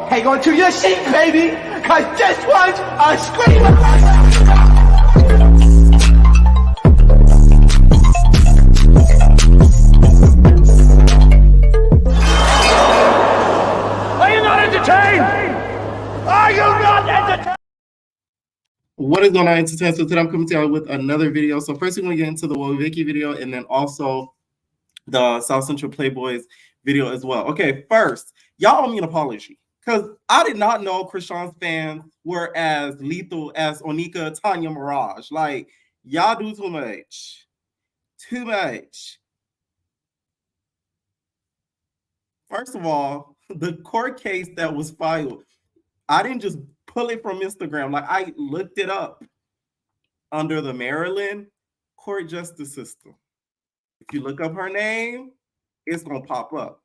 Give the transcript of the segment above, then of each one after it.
Hang on to your seat, baby, cause this one's a screamer. Are you not entertained? Are you not entertained? What is going on, entertainment? So today I'm coming to you with another video. So first we're going to get into the Woah Vicky video and then also the South Central Playboys video as well. Okay, first, y'all owe me an apology. Because I did not know Krishan's fans were as lethal as Onika, Tanya, Mirage. Like, y'all do too much. Too much. First of all, the court case that was filed, I didn't just pull it from Instagram. Like, I looked it up under the Maryland court justice system. If you look up her name, it's going to pop up.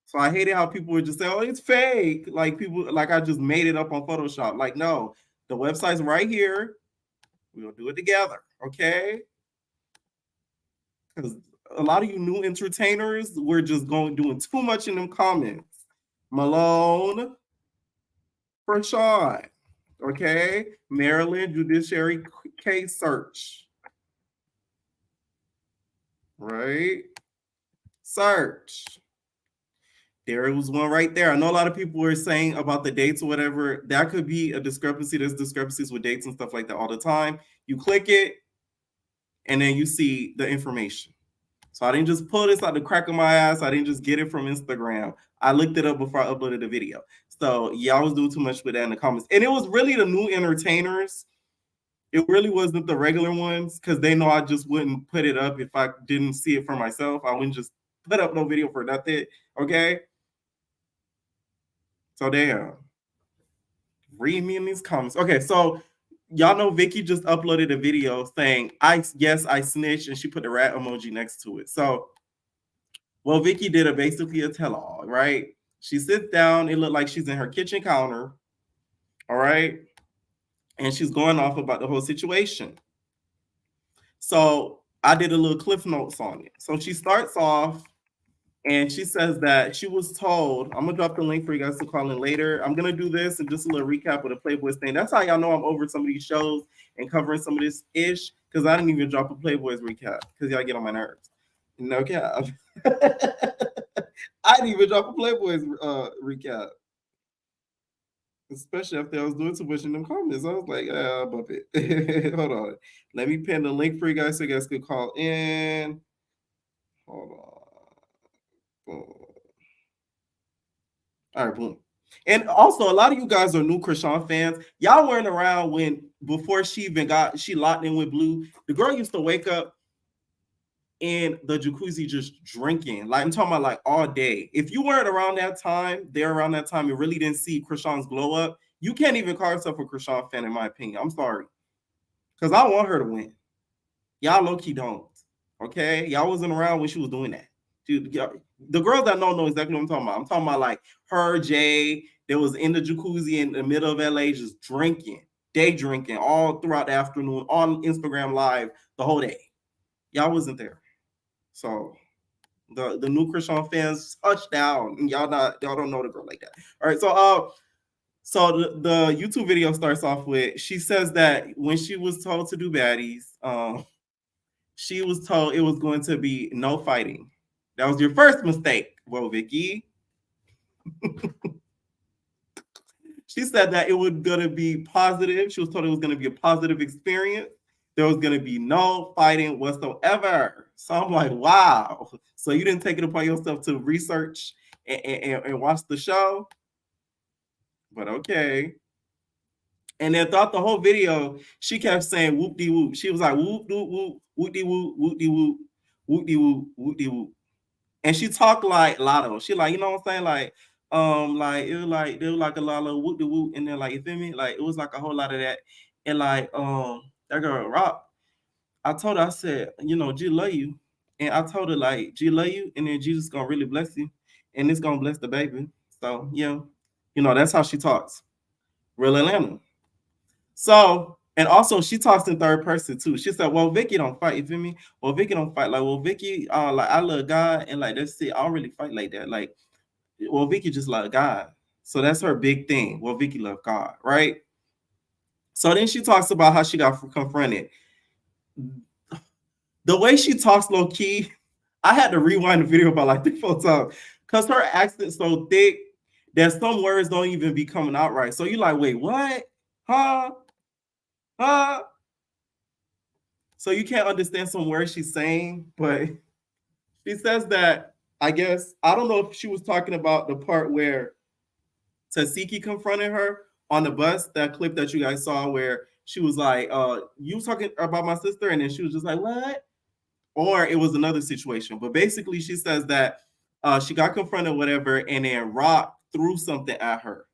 So I hated how people would just say, oh, it's fake. Like people, like I just made it up on Photoshop. Like, no, the website's right here. We're going to do it together, okay? Because a lot of you new entertainers, we're just doing too much in them comments. Malone, Krishan, okay? Maryland Judiciary Case Search. Right? Search. There was one right there. I know a lot of people were saying about the dates or whatever. That could be a discrepancy. There's discrepancies with dates and stuff like that all the time. You click it, and then you see the information. So I didn't just pull this out the crack of my ass. I didn't just get it from Instagram. I looked it up before I uploaded the video. So y'all was doing too much with that in the comments. And it was really the new entertainers. It really wasn't the regular ones because they know I just wouldn't put it up if I didn't see it for myself. I wouldn't just put up no video for nothing, okay? So damn, read me in these comments. Okay, so y'all know Vicky just uploaded a video saying, I snitched, and she put the rat emoji next to it. So, well, Vicky did basically a tell-all, right? She sits down, it looked like she's in her kitchen counter, all right? And she's going off about the whole situation. So I did a little cliff notes on it. So she starts off, and she says that she was told, I'm going to drop the link for you guys to call in later. I'm going to do this and just a little recap of the Playboys thing. That's how y'all know I'm over some of these shows and covering some of this ish, because I didn't even drop a Playboys recap because y'all get on my nerves. No cap. I didn't even drop a Playboys recap. Especially after I was doing too much in them comments. I was like, I'll bump it. Hold on. Let me pin the link for you guys so you guys can call in. Hold on. Boom. All right, boom. And also, a lot of you guys are new Krishan fans. Y'all weren't around before she locked in with Blue. The girl used to wake up in the jacuzzi just drinking. Like, I'm talking about like all day. If you weren't around that time, and really didn't see Krishan's glow up, you can't even call yourself a Krishan fan, in my opinion. I'm sorry. Because I want her to win. Y'all low-key don't. Okay? Y'all wasn't around when she was doing that. Dude, the girls that know exactly what I'm talking about. I'm talking about like her, Jay, that was in the jacuzzi in the middle of LA just drinking, day drinking all throughout the afternoon on Instagram Live the whole day. Y'all wasn't there. So the new Christian fans hush down. Y'all don't know the girl like that. All right, so the YouTube video starts off with, she says that when she was told to do baddies, she was told it was going to be no fighting. That was your first mistake. Well, Vicky. She said that it was going to be positive. She was told it was going to be a positive experience. There was going to be no fighting whatsoever. So I'm like, wow. So you didn't take it upon yourself to research and watch the show? But okay. And then throughout the whole video, she kept saying whoop de whoop. She was like whoop de whoop, whoop de whoop, whoop de whoop, whoop de whoop, whoop de whoop. And she talked like Lotto. She like, you know what I'm saying? Like it was like there was like a lot of whoop de whoop, and then like, you feel me? Like it was like a whole lot of that. And like that girl Rock, I told her, I said, you know, G love you. And I told her like G love you, and then Jesus gonna really bless you, and it's gonna bless the baby. So yeah, you know, that's how she talks. Real Atlanta. So, and also she talks in third person too. She said, well, Vicky don't fight, you feel me? Well, Vicky don't fight. Like, well, Vicky, like I love God, and like that's it. I don't really fight like that. Like, well, Vicky just love God. So that's her big thing. Well, Vicky love God, right? So then she talks about how she got confronted. The way she talks low key, I had to rewind the video about like 3-4 times because her accent's so thick that some words don't even be coming out right. So you're like, wait, what? Huh? So you can't understand some words she's saying, but she says that, I guess, I don't know if she was talking about the part where Tasiki confronted her on the bus, that clip that you guys saw where she was like, you talking about my sister? And then she was just like, what? Or it was another situation. But basically she says that she got confronted, whatever, and then Rock threw something at her.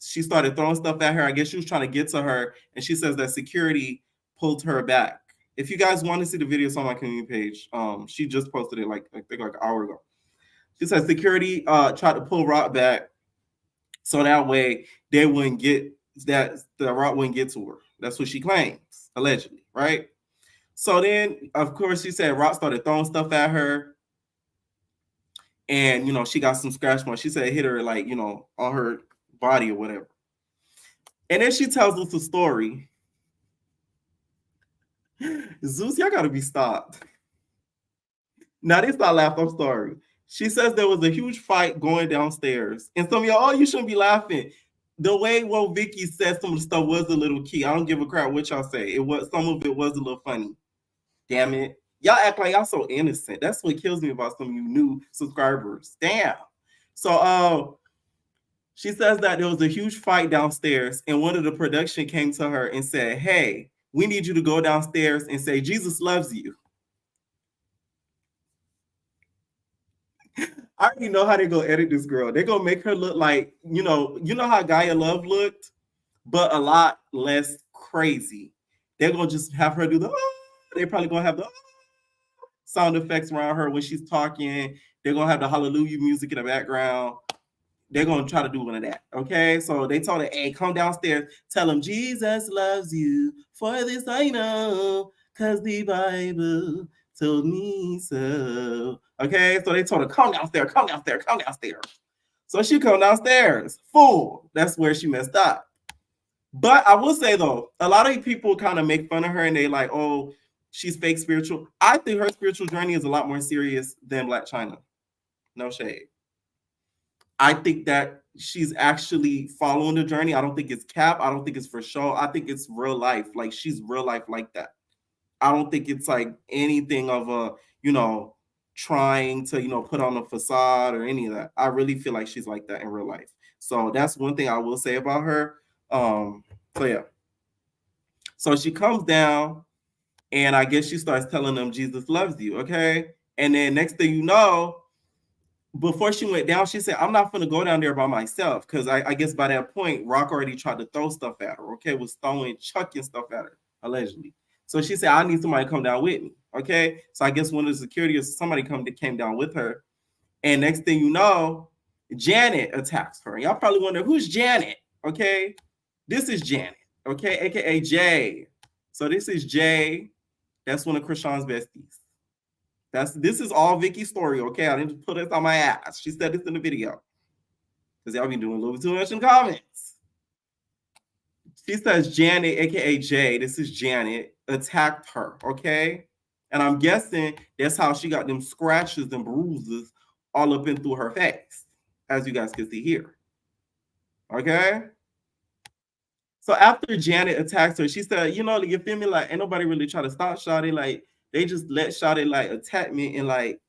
She started throwing stuff at her. I guess she was trying to get to her, and she says that security pulled her back. If you guys want to see the video, it's on my community page. She just posted it like I think like an hour ago. She said security tried to pull Rock back, so that way they wouldn't get that the Rock wouldn't get to her. That's what she claims, allegedly, right? So then, of course, she said Rock started throwing stuff at her, and you know she got some scratch marks. She said it hit her like on her body or whatever. And then she tells us a story. Zeus, y'all gotta be stopped. Now this I laughed. I'm sorry. She says there was a huge fight going downstairs, and some of y'all, oh, you shouldn't be laughing. The way Vicky said some of the stuff was a little key. I don't give a crap what y'all say. It was some of it was a little funny. Damn it, y'all act like y'all so innocent. That's what kills me about some of you new subscribers. Damn. So she says that there was a huge fight downstairs, and one of the production came to her and said, hey, we need you to go downstairs and say, Jesus loves you. I already know how they're going to edit this girl. They're going to make her look like, you know how Gaia Love looked, but a lot less crazy. They're going to just have her do the, they're probably going to have the sound effects around her when she's talking. They're going to have the hallelujah music in the background. They're going to try to do one of that, okay? So they told her, hey, come downstairs. Tell him Jesus loves you. For this I know, because the Bible told me so. Okay? So they told her, come downstairs, come downstairs, come downstairs. So she come downstairs. Fool. That's where she messed up. But I will say, though, a lot of people kind of make fun of her, and they like, oh, she's fake spiritual. I think her spiritual journey is a lot more serious than Blac Chyna. No shade. I think that she's actually following the journey. I don't think it's cap. I don't think it's for show. I think it's real life. Like she's real life like that. I don't think it's like anything of a, trying to, put on a facade or any of that. I really feel like she's like that in real life. So that's one thing I will say about her. So yeah. So she comes down and I guess she starts telling them Jesus loves you. Okay. And then next thing you know, before she went down, she said, I'm not going to go down there by myself. Because I guess by that point, Rock already tried to throw stuff at her. Okay. Was chucking stuff at her, allegedly. So she said, I need somebody to come down with me. Okay. So I guess one of the security or somebody came down with her. And next thing you know, Janet attacks her. Y'all probably wonder, who's Janet? Okay. This is Janet. Okay. AKA Jay. So this is Jay. That's one of Krishan's besties. This is all Vicky's story, okay? I didn't put this on my ass. She said this in the video. Because y'all be doing a little bit too much in comments. She says Janet, aka Jay, this is Janet, attacked her, okay? And I'm guessing that's how she got them scratches and bruises all up and through her face, as you guys can see here. Okay? So after Janet attacks her, she said, you know, you feel me? Like, ain't nobody really try to stop Shawty. Like, they just let Shawty like attack me, and like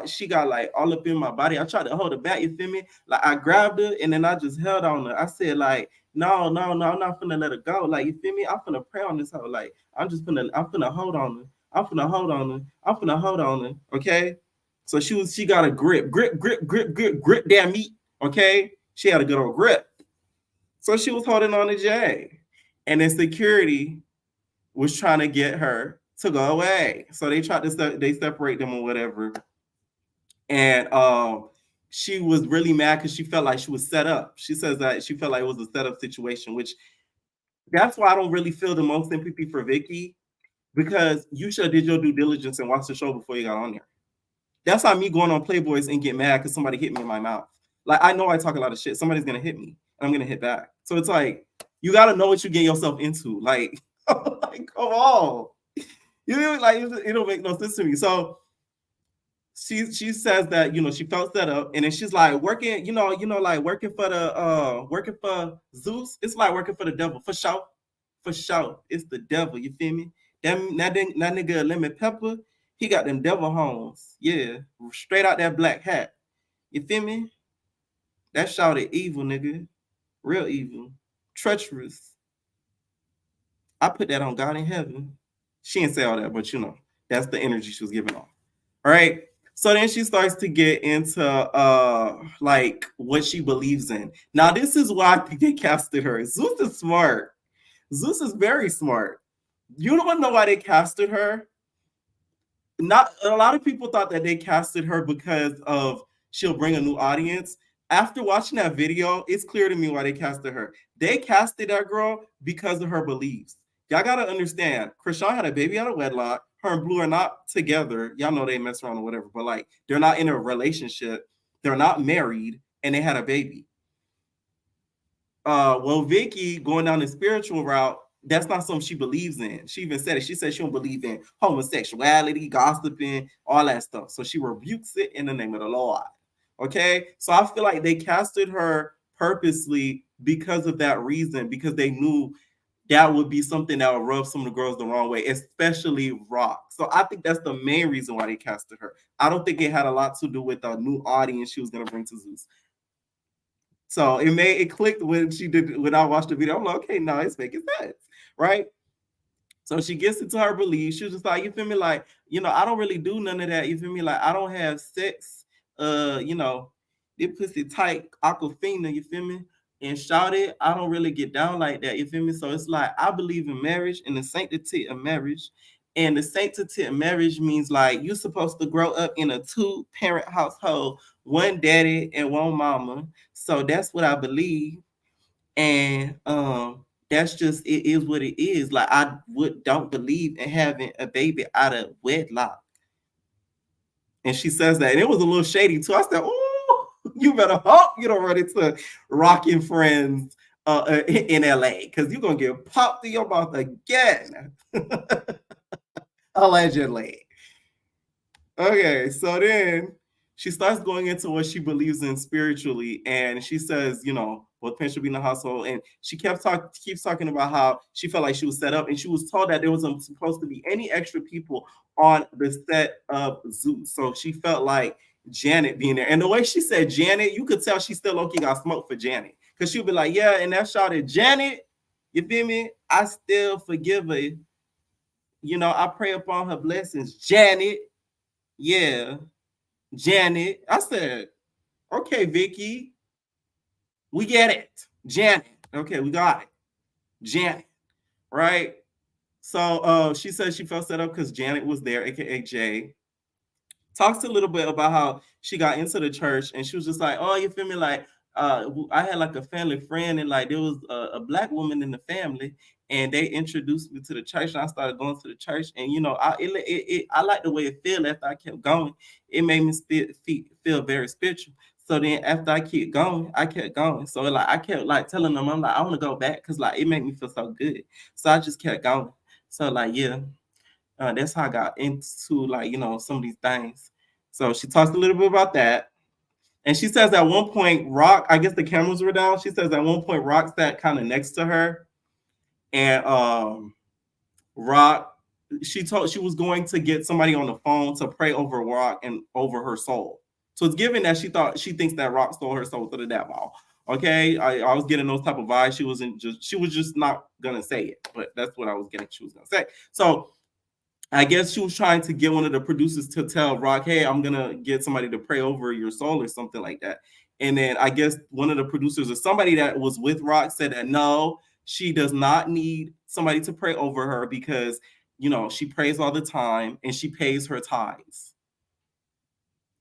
she got like all up in my body. I tried to hold her back, you feel me? Like I grabbed her and then I just held on her. I said, like, no, I'm not finna let her go. Like, you feel me? I'm finna pray on this hoe. Like, I'm finna hold on her. I'm finna hold on her. Okay. So she got a grip, damn meat. Okay. She had a good old grip. So she was holding on to Jay. And then security was trying to get her to go away. So they tried to they separate them or whatever. And she was really mad because she felt like she was set up. She says that she felt like it was a setup situation, which that's why I don't really feel the most sympathy for Vicky, because you should have did your due diligence and watched the show before you got on there. That's like me going on Playboys and get mad because somebody hit me in my mouth. Like, I know I talk a lot of shit. Somebody's going to hit me and I'm going to hit back. So it's like, you got to know what you get yourself into. Like, like, come on. You know, like, it don't make no sense to me. So she says that, you know, she felt set up, and then she's like working, you know, like working for Zeus. It's like working for the devil, for sure. For sure. It's the devil, you feel me? That nigga Lemon Pepper, he got them devil horns. Yeah, straight out that black hat. You feel me? That shouted evil, nigga. Real evil. Treacherous. I put that on God in heaven. She didn't say all that, but you know, that's the energy she was giving off. All right. So then she starts to get into like what she believes in. Now, this is why I think they casted her. Zeus is smart. Zeus is very smart. You don't know why they casted her? Not a lot of people thought that they casted her because of she'll bring a new audience. After watching that video, it's clear to me why they casted her. They casted that girl because of her beliefs. Y'all gotta understand, Krishan had a baby out of wedlock. Her and Blue are not together. Y'all know they mess around or whatever, but like they're not in a relationship. They're not married, and they had a baby. Well, Vicky going down the spiritual route, that's not something she believes in. She even said it. She said she don't believe in homosexuality, gossiping, all that stuff. So she rebukes it in the name of the Lord. Okay? So I feel like they casted her purposely because of that reason, because they knew that would be something that would rub some of the girls the wrong way, especially Rock. So I think that's the main reason why they casted her. I don't think it had a lot to do with the new audience she was going to bring to Zeus. So it clicked when I watched the video. I'm like, okay, no, it's making sense, right? So she gets into her belief. She was just like, you feel me? Like, you know, I don't really do none of that. You feel me? Like, I don't have sex. You know, this pussy tight, aquafina. You feel me? And shout it, I don't really get down like that. You feel me? So it's like I believe in marriage and the sanctity of marriage. And the sanctity of marriage means like you're supposed to grow up in a 2-parent household, one daddy and one mama. So that's what I believe. And that's just, it is what it is. Like I don't believe in having a baby out of wedlock. And she says that, and it was a little shady too. I said, "Oh, you better hope you don't run into Rockin' Friends in LA, because you're gonna get popped in your mouth again." Allegedly. Okay, so then she starts going into what she believes in spiritually, and she says, you know, both parents should be in the household. And she keeps talking about how she felt like she was set up, and she was told that there wasn't supposed to be any extra people on the set of Zeus. So she felt like Janet being there. And the way she said Janet, you could tell she still low-key got smoked for Janet. Because she'll be like, yeah, and that shot at Janet, you feel me? I still forgive her. You know, I pray upon her blessings. Janet. Yeah. Janet. I said, okay, Vicky. We get it. Janet. Okay, we got it. Janet. Right? So she said she felt set up because Janet was there, aka Jay. Talks a little bit about how she got into the church, and she was just like, oh, you feel me? Like, I had like a family friend, and like there was a black woman in the family, and they introduced me to the church, and I started going to the church, and you know, I like the way it felt after I kept going. It made me feel very spiritual. So then after I kept going. So like I kept like telling them, I'm like, I want to go back because like it made me feel so good. So I just kept going. So like yeah, that's how I got into like, you know, some of these things. So she talks a little bit about that. And she says at one point, Rock, I guess the cameras were down. She says at one point, Rock sat kind of next to her. And Rock, she was going to get somebody on the phone to pray over Rock and over her soul. So it's given that she thinks that Rock stole her soul to the devil. Okay, I was getting those type of vibes. She was just not gonna say it, but that's what I was getting. She was gonna say. So I guess she was trying to get one of the producers to tell Rock, hey, I'm gonna get somebody to pray over your soul or something like that. And then I guess one of the producers or somebody that was with Rock said that no, she does not need somebody to pray over her because you know she prays all the time and she pays her tithes.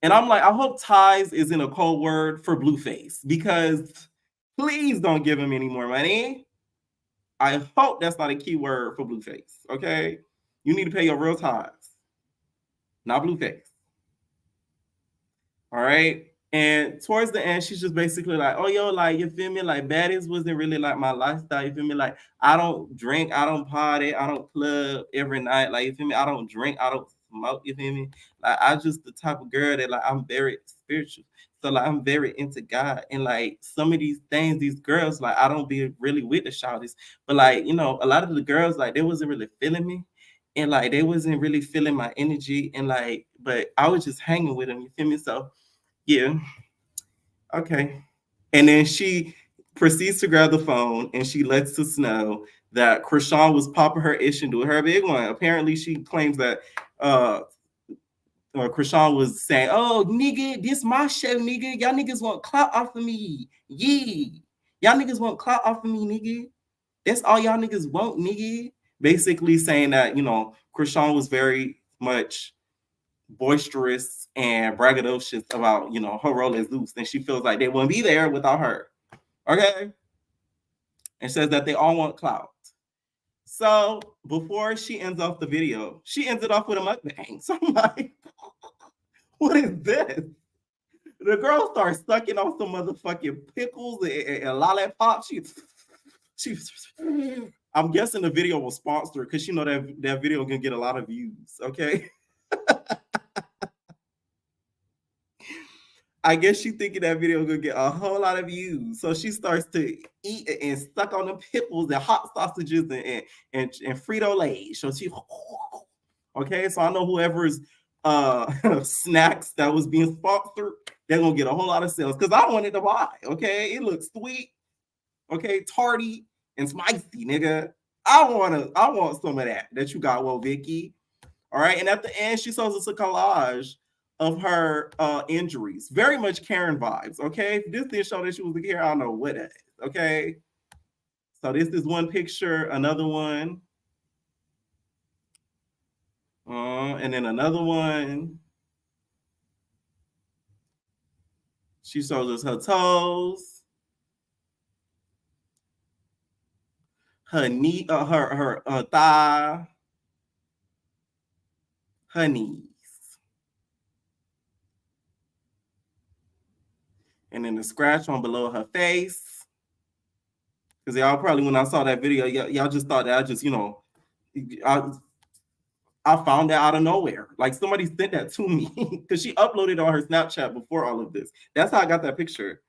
And I'm like, I hope tithes isn't a code word for Blueface because please don't give him any more money. I hope that's not a key word for Blueface. Okay, you need to pay your real tithes, not Blueface. All right. And towards the end, she's just basically like, oh, yo, like, you feel me? Like, baddies wasn't really like my lifestyle. You feel me? Like, I don't drink, I don't party, I don't club every night. Like, you feel me? I don't drink, I don't smoke. You feel me? Like, I just the type of girl that, like, I'm very spiritual. So, like, I'm very into God. And, like, some of these things, these girls, like, I don't be really with the shawties. But, like, you know, a lot of the girls, like, they wasn't really feeling me. And, like, they wasn't really feeling my energy. And, like, but I was just hanging with them. You feel me? So, yeah. Okay. And then she proceeds to grab the phone and she lets us know that Krishan was popping her ish and doing her big one. Apparently, she claims that Krishan was saying, oh, nigga, this my show, nigga. Y'all niggas want clout off of me. Yeah. Y'all niggas want clout off of me, nigga. That's all y'all niggas want, nigga. Basically saying that, you know, Krishan was very much boisterous and braggadocious about, you know, her role as Zeus, and she feels like they wouldn't be there without her. Okay, and says that they all want clout. So before she ends off the video, she ends it off with a mukbang. So I'm like, what is this? The girl starts sucking on some motherfucking pickles and lollipops. She I'm guessing the video was sponsored because you know that video can get a lot of views. Okay. I guess she thinking that video gonna get a whole lot of views. So she starts to eat and suck on the pickles and hot sausages and Frito-Lay. So she okay. So I know whoever's snacks that was being sponsored, they're gonna get a whole lot of sales because I wanted to buy. Okay, it looks sweet, okay, tarty and spicy, nigga. I want some of that you got, well, Vicky. All right. And at the end, she shows us a collage of her injuries. Very much Karen vibes. Okay. If this didn't show that she was a Karen, I don't know what it is. Okay. So this is one picture, another one. And then another one. She shows us her toes, her knee, her thigh, her knees. And then the scratch on below her face. Because y'all probably, when I saw that video, y'all just thought that I just, you know, I found that out of nowhere. Like somebody sent that to me because she uploaded on her Snapchat before all of this. That's how I got that picture.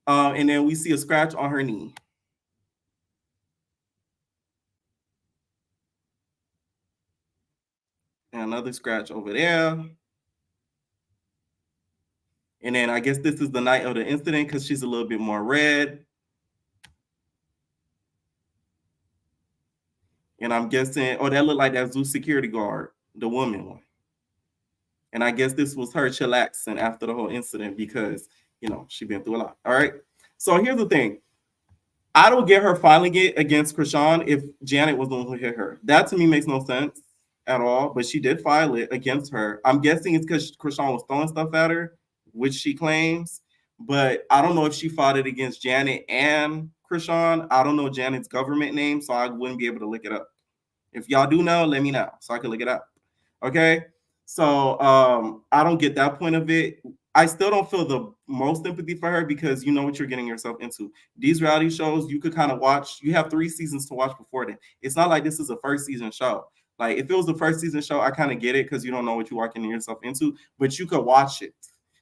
And then we see a scratch on her knee. And another scratch over there. And then I guess this is the night of the incident because she's a little bit more red. And I'm guessing, oh, that looked like that Zeus security guard, the woman one. And I guess this was her chillaxing after the whole incident because, you know, she's been through a lot. All right. So here's the thing. I don't get her filing it against Krishan if Janet was the one who hit her. That to me makes no sense at all. But she did file it against her. I'm guessing it's because Krishan was throwing stuff at her, which she claims. But I don't know if she filed it against Janet and Krishan. I don't know Janet's government name, so I wouldn't be able to look it up. If y'all do know, let me know so I can look it up. Okay. So I don't get that point of it. I still don't feel the most empathy for her because you know what you're getting yourself into. These reality shows you could kind of watch. You have 3 seasons to watch before then. It's not like this is a first season show. Like if it was the first season show, I kind of get it because you don't know what you're walking yourself into, but you could watch it.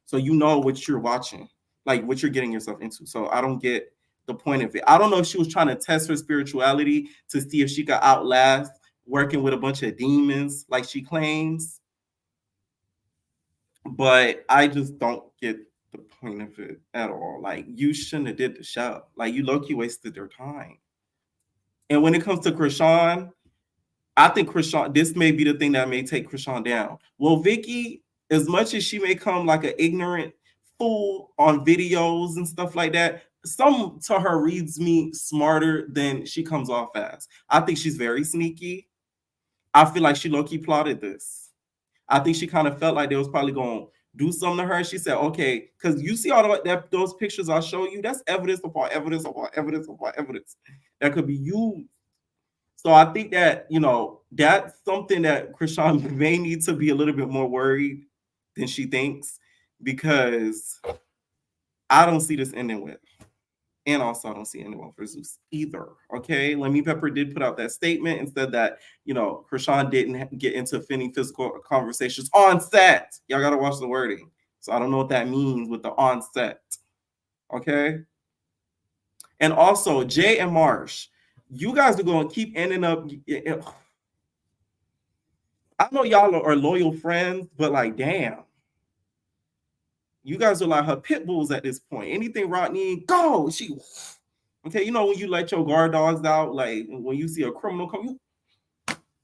So you know what you're watching, like what you're getting yourself into. So I don't get the point of it. I don't know if she was trying to test her spirituality to see if she could outlast working with a bunch of demons like she claims. But I just don't get the point of it at all. Like you shouldn't have did the show. Like you low-key wasted their time. And when it comes to Krishan, I think Krishan, this may be the thing that may take Krishan down. Well, Vicky, as much as she may come like an ignorant fool on videos and stuff like that, some to her reads me smarter than she comes off as. I think she's very sneaky. I feel like she low-key plotted this. I think she kind of felt like they was probably going to do something to her. She said, okay, because you see all of those pictures I'll show you, that's evidence upon evidence upon evidence upon evidence that could be used. So I think that, you know, that's something that Krishan may need to be a little bit more worried than she thinks, because I don't see this ending with. And also, I don't see anyone for Zeus either. Okay, Lemmy Pepper did put out that statement and said that, you know, Krishan didn't get into any physical conversations on set. Y'all gotta watch the wording. So I don't know what that means with the on set. Okay. And also, Jay and Marsh, you guys are going to keep ending up. I know y'all are loyal friends, but like, damn. You guys are like her pit bulls at this point. Anything Rodney, go. She, okay, you know when you let your guard dogs out, like when you see a criminal come,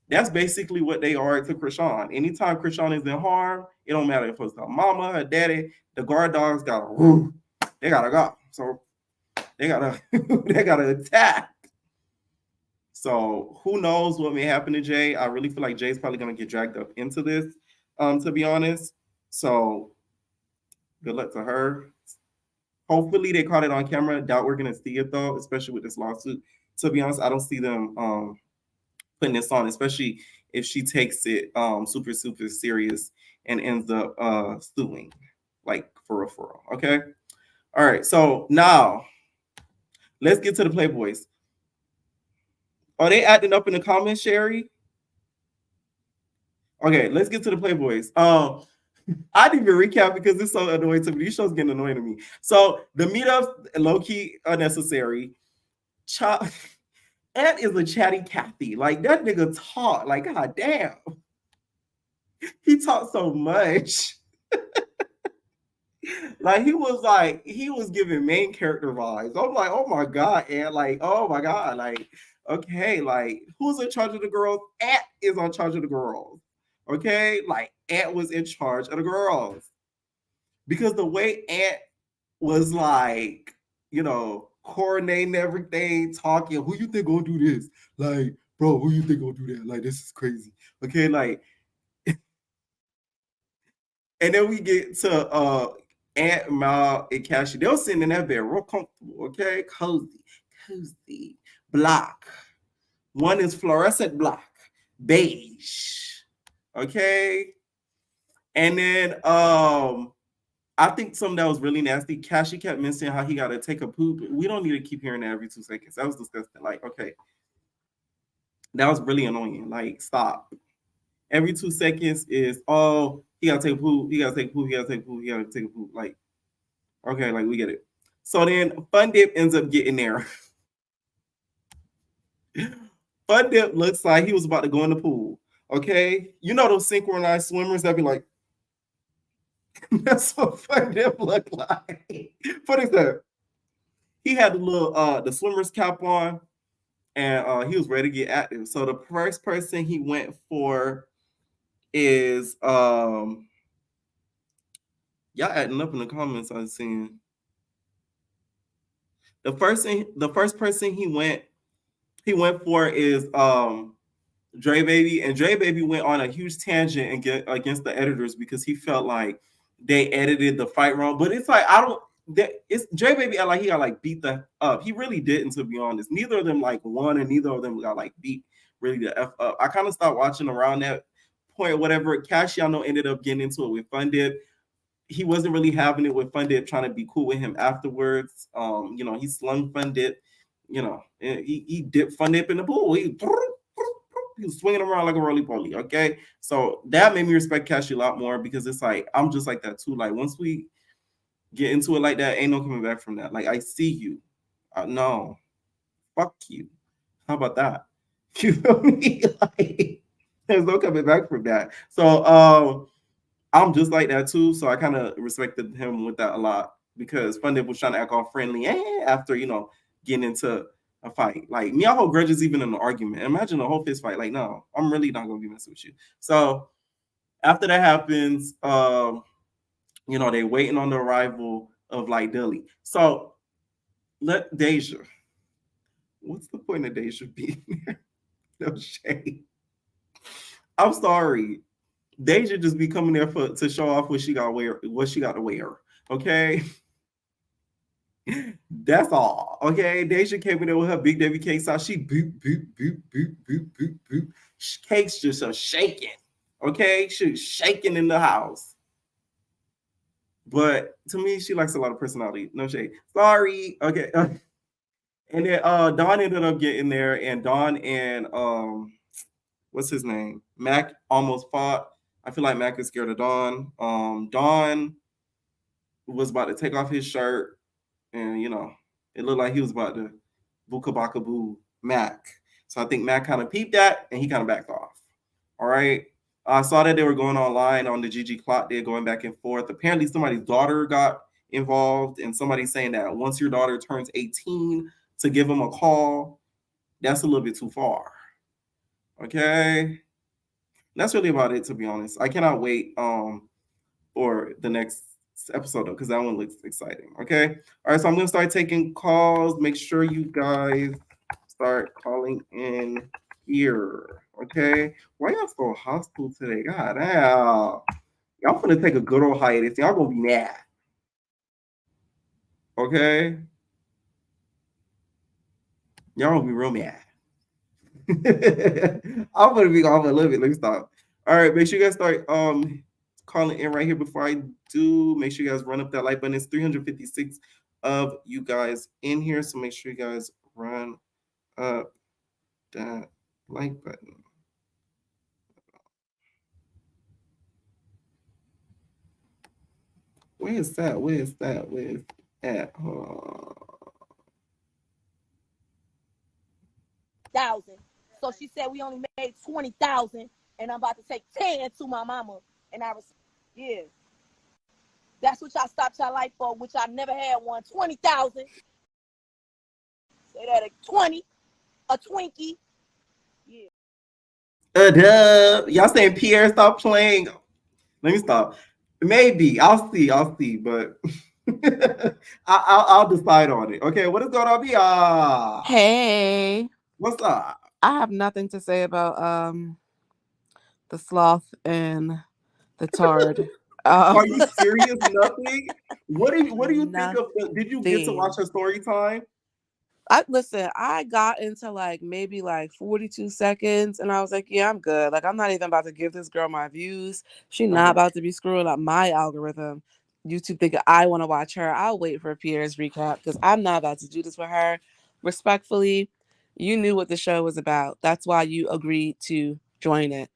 that's basically what they are to Krishan. Anytime Krishan is in harm, it don't matter if it's her mama, her daddy, the guard dogs gotta, they gotta go. So they gotta, they gotta attack. So who knows what may happen to Jay? I really feel like Jay's probably gonna get dragged up into this, to be honest. So good luck to her. Hopefully they caught it on camera. Doubt we're gonna see it though, especially with this lawsuit. To be honest, I don't see them putting this on, especially if she takes it super serious and ends up suing, like for real. Okay. All right. So now let's get to the Playboys. Are they acting up in the comments, Sherry? Okay, let's get to the Playboys. I didn't even recap because it's so annoying to me. These shows getting annoying to me. So the meetups, low-key unnecessary. Ant is a chatty Cathy. Like that nigga talk. Like, god damn. He talked so much. Like he was giving main character vibes. I'm like, oh my god, and like, oh my god, like, okay, like who's in charge of the girls? Ant is in charge of the girls. Okay, like Ant was in charge of the girls. Because the way Ant was like, you know, coordinating everything, talking, who you think gonna do this? Like, bro, who you think gonna do that? Like, this is crazy. Okay, like, and then we get to Aunt Mal and Cassie. They were sitting in that bed real comfortable, okay? Cozy, black. One is fluorescent black, beige, okay? And then I think something that was really nasty, Cassie kept mentioning how he got to take a poop. We don't need to keep hearing that every 2 seconds. That was disgusting. Like, okay. That was really annoying. Like, stop. Every 2 seconds is, oh, he got to take a poop, he got to take a poop, he got to take a poop, he got to take a poop. Like, okay, like, we get it. So then Fun Dip ends up getting there. Fun Dip looks like he was about to go in the pool. Okay? You know those synchronized swimmers that be like, that's what Fun Dip looked like. What is that? He had the little the swimmer's cap on, and he was ready to get active. So the first person he went for is y'all adding up in the comments. I was seeing the first person he went for is Dre Baby, and Dre Baby went on a huge tangent against the editors because he felt like they edited the fight wrong. But it's like, I don't, that it's J Baby act like he got like beat the up. He really didn't, to be honest. Neither of them like won, and neither of them got like beat really the F up. I kind of stopped watching around that point, whatever. Casciano ended up getting into it with Fun Dip. He wasn't really having it with Fun Dip, trying to be cool with him afterwards. He slung Fun Dip, he dipped Fun Dip in the pool. He was swinging around like a roly poly. Okay, so that made me respect Cassie a lot more, because it's like I'm just like that too. Like once we get into it like that, ain't no coming back from that. Like I see you, no, fuck you. How about that? You feel me? Like there's no coming back from that. So I'm just like that too. So I kind of respected him with that a lot, because Fun Dip was trying to act all friendly after getting into a fight. Like me, I hold grudges even in an argument. Imagine a whole fist fight. Like no, I'm really not gonna be messing with you. So after that happens, they waiting on the arrival of like Dilly. So let Deja. What's the point of Deja being there? No shade. I'm sorry. Deja just be coming there to show off what she got to wear. Okay. That's all. Okay. Deja came in there with her Big Debbie cake sauce. She boop, boop, boop, boop, boop, boop, boop. Cakes just are shaking. Okay. She's shaking in the house. But to me, she likes a lot of personality. No shade. Sorry. Okay. And then Dawn ended up getting there, and Dawn and what's his name? Mac almost fought. I feel like Mac is scared of Dawn. Dawn was about to take off his shirt, and it looked like he was about to bookabaka boo Mac. So I think Mac kind of peeped that, and he kind of backed off. All right. I saw that they were going online on the GG clock. They're going back and forth. Apparently, somebody's daughter got involved, and somebody's saying that once your daughter turns 18, to give them a call, that's a little bit too far. Okay. That's really about it, to be honest. I cannot wait for the next episode, though, because that one looks exciting. Okay. All right. So I'm going to start taking calls. Make sure you guys start calling in here. Okay. Why y'all so hostile today? God damn. Y'all finna take a good old hiatus. Y'all gonna be mad. Okay. Y'all gonna be real mad. I'm gonna be off a little bit. Let me stop. All right, make sure you guys start calling in right here. Before I do, make sure you guys run up that like button. It's 356 of you guys in here, so make sure you guys run up that like button. Where is that? Where is that? Where is that? Thousand. So she said we only made 20,000, and I'm about to take 10 to my mama. And yeah. That's what y'all stopped y'all life for, which I never had one. 20,000. Say that at 20, a Twinkie. Yeah. Y'all saying Pierre stop playing? Let me stop. Maybe I'll see, but I'll decide on it. Okay, what is going on, Bia? Hey, What's up? I have nothing to say about the sloth and the tard. Are you serious? Nothing. What do you think of? Did you get to watch her story time? Listen, I got into maybe 42 seconds, and I was like, yeah, I'm good. Like, I'm not even about to give this girl my views. She's not about to be screwing up my algorithm. YouTube thinking I want to watch her. I'll wait for Pierre's recap, because I'm not about to do this with her. Respectfully, you knew what the show was about. That's why you agreed to join it.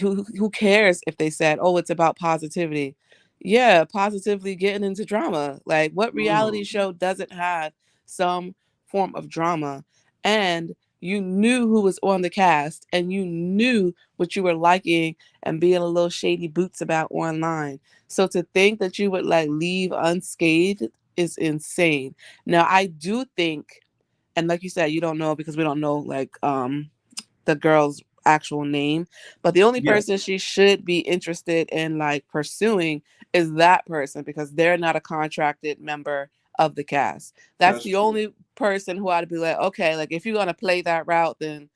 Who cares if they said, oh, it's about positivity? Yeah, positively getting into drama. Like, what reality show doesn't have some form of drama? And you knew who was on the cast, and you knew what you were liking and being a little shady boots about online. So to think that you would leave unscathed is insane. Now I do think, and like you said, you don't know because we don't know the girl's actual name, but the only person she should be interested in pursuing is that person, because they're not a contracted member of the cast. That's the only person who I'd be like, okay, if you're gonna play that route, then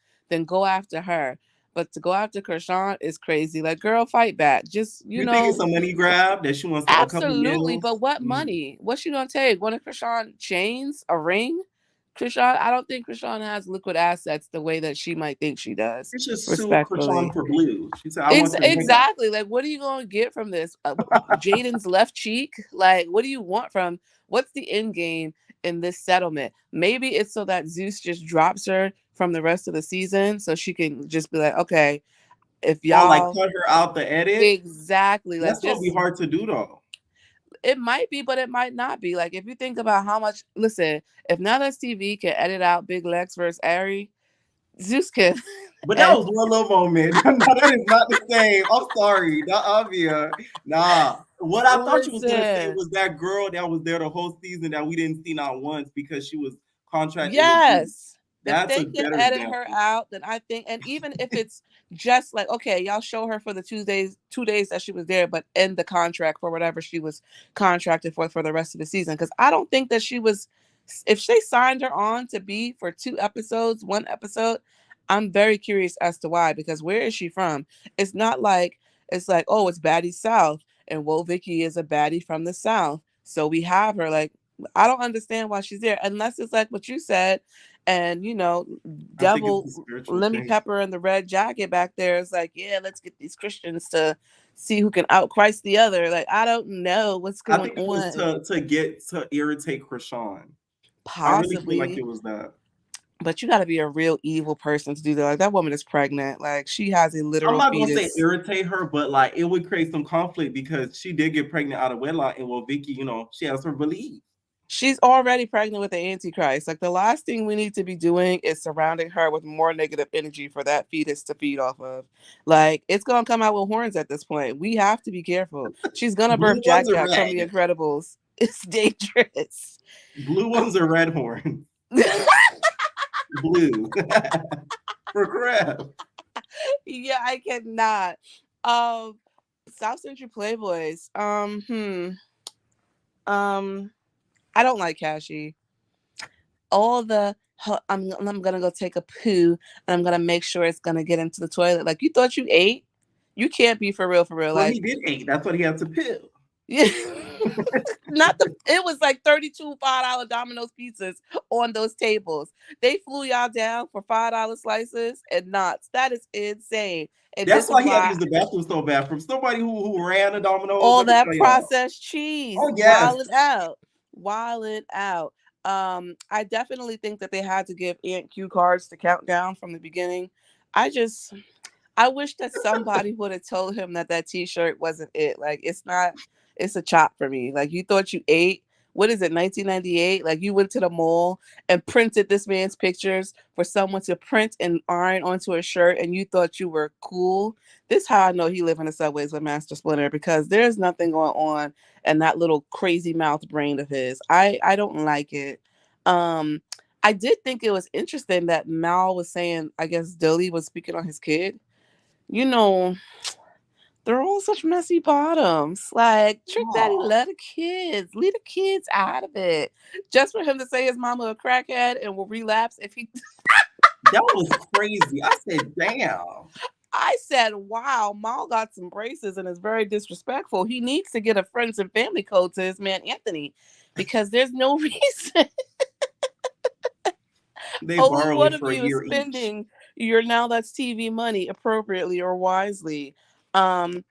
go after her. But to go after Krishan is crazy. Like, girl, fight back. Just, You think it's a money grab that she wants a couple of absolutely. meals? But what money? What's she gonna take? One of Krishan chains, a ring? Krishan, I don't think Krishan has liquid assets the way that she might think she does. She just sued Respectfully. Krishan for blue. She said, I want your hair. Exactly. Like, what are you going to get from this? Jaden's left cheek? Like, what do you want from? What's the end game in this settlement? Maybe it's so that Zeus just drops her from the rest of the season, so she can just be like, okay, if y'all like cut her out the edit. Exactly. Like, that's gonna be hard to do though. It might be, but it might not be. Like, if you think about how much, listen, if Now That's TV can edit out Big Lex versus Ari, Zeus can. But that was one little moment. No, that is not the same. I'm sorry. Not obvious. Nah. What I thought you was going to say was that girl that was there the whole season that we didn't see not once because she was contracted. Yes. That's if they can edit her out, then I think, and even if it's just like, okay, y'all show her for the 2 days that she was there, but end the contract for whatever she was contracted for the rest of the season. Because I don't think that she was, if they signed her on to be for 2 episodes, 1 episode, I'm very curious as to why, because where is she from? It's not like, it's like, oh, it's Baddie South, and Woah Vicky is a baddie from the South. So we have her. Like, I don't understand why she's there, unless it's like what you said. And, you know, Devil Lemmy Pepper in the red jacket back there is like, yeah, let's get these Christians to see who can out Christ the other. Like, I don't know what's going on. I think it was to irritate Krishan. Possibly. I really feel like it was that. But you got to be a real evil person to do that. Like, that woman is pregnant. Like, she has a literal I'm not fetus. Gonna say irritate her, but like it would create some conflict because she did get pregnant out of wedlock, and well, Vicky, you know, she has her belief. She's already pregnant with the Antichrist. Like, the last thing we need to be doing is surrounding her with more negative energy for that fetus to feed off of. Like, it's gonna come out with horns at this point. We have to be careful. She's gonna birth Jack Jack from The Incredibles. It's dangerous. Blue ones are red horns. Blue for grab. Yeah, I cannot. South Central Playboys. I don't like Cashy. All the I'm gonna go take a poo and I'm gonna make sure it's gonna get into the toilet. Like, you thought you ate? You can't be for real. Well, like, he did eat. That's what he had to poo. Yeah. It was like 32 $5 Domino's pizzas on those tables. They flew y'all down for $5 slices and knots. That is insane. And that's why he had to use the bathroom so bad from somebody who ran a Domino's. All that processed cheese. Oh, yes. Wilding out. I definitely think that they had to give Aunt Q cards to count down from the beginning. I wish that somebody would have told him that t-shirt wasn't it. Like, it's a chop for me. Like, you thought you ate, what is it, 1998? Like, you went to the mall and printed this man's pictures for someone to print and iron onto a shirt, and you thought you were cool. This is how I know he live in the subways with Master Splinter, because there's nothing going on in that little crazy mouth brain of his. I don't like it. I did think it was interesting that Mal was saying, I guess Dilly was speaking on his kid. You know, they're all such messy bottoms. Like, Trick Daddy love the kids. Leave the kids out of it. Just for him to say his mama a crackhead and will relapse if he... That was crazy. I said, damn. I said, wow, Mal got some braces and is very disrespectful. He needs to get a friends and family code to his man Anthony, because there's no reason. They borrow one it for of a you year is spending each. your Now That's TV money appropriately or wisely. Fun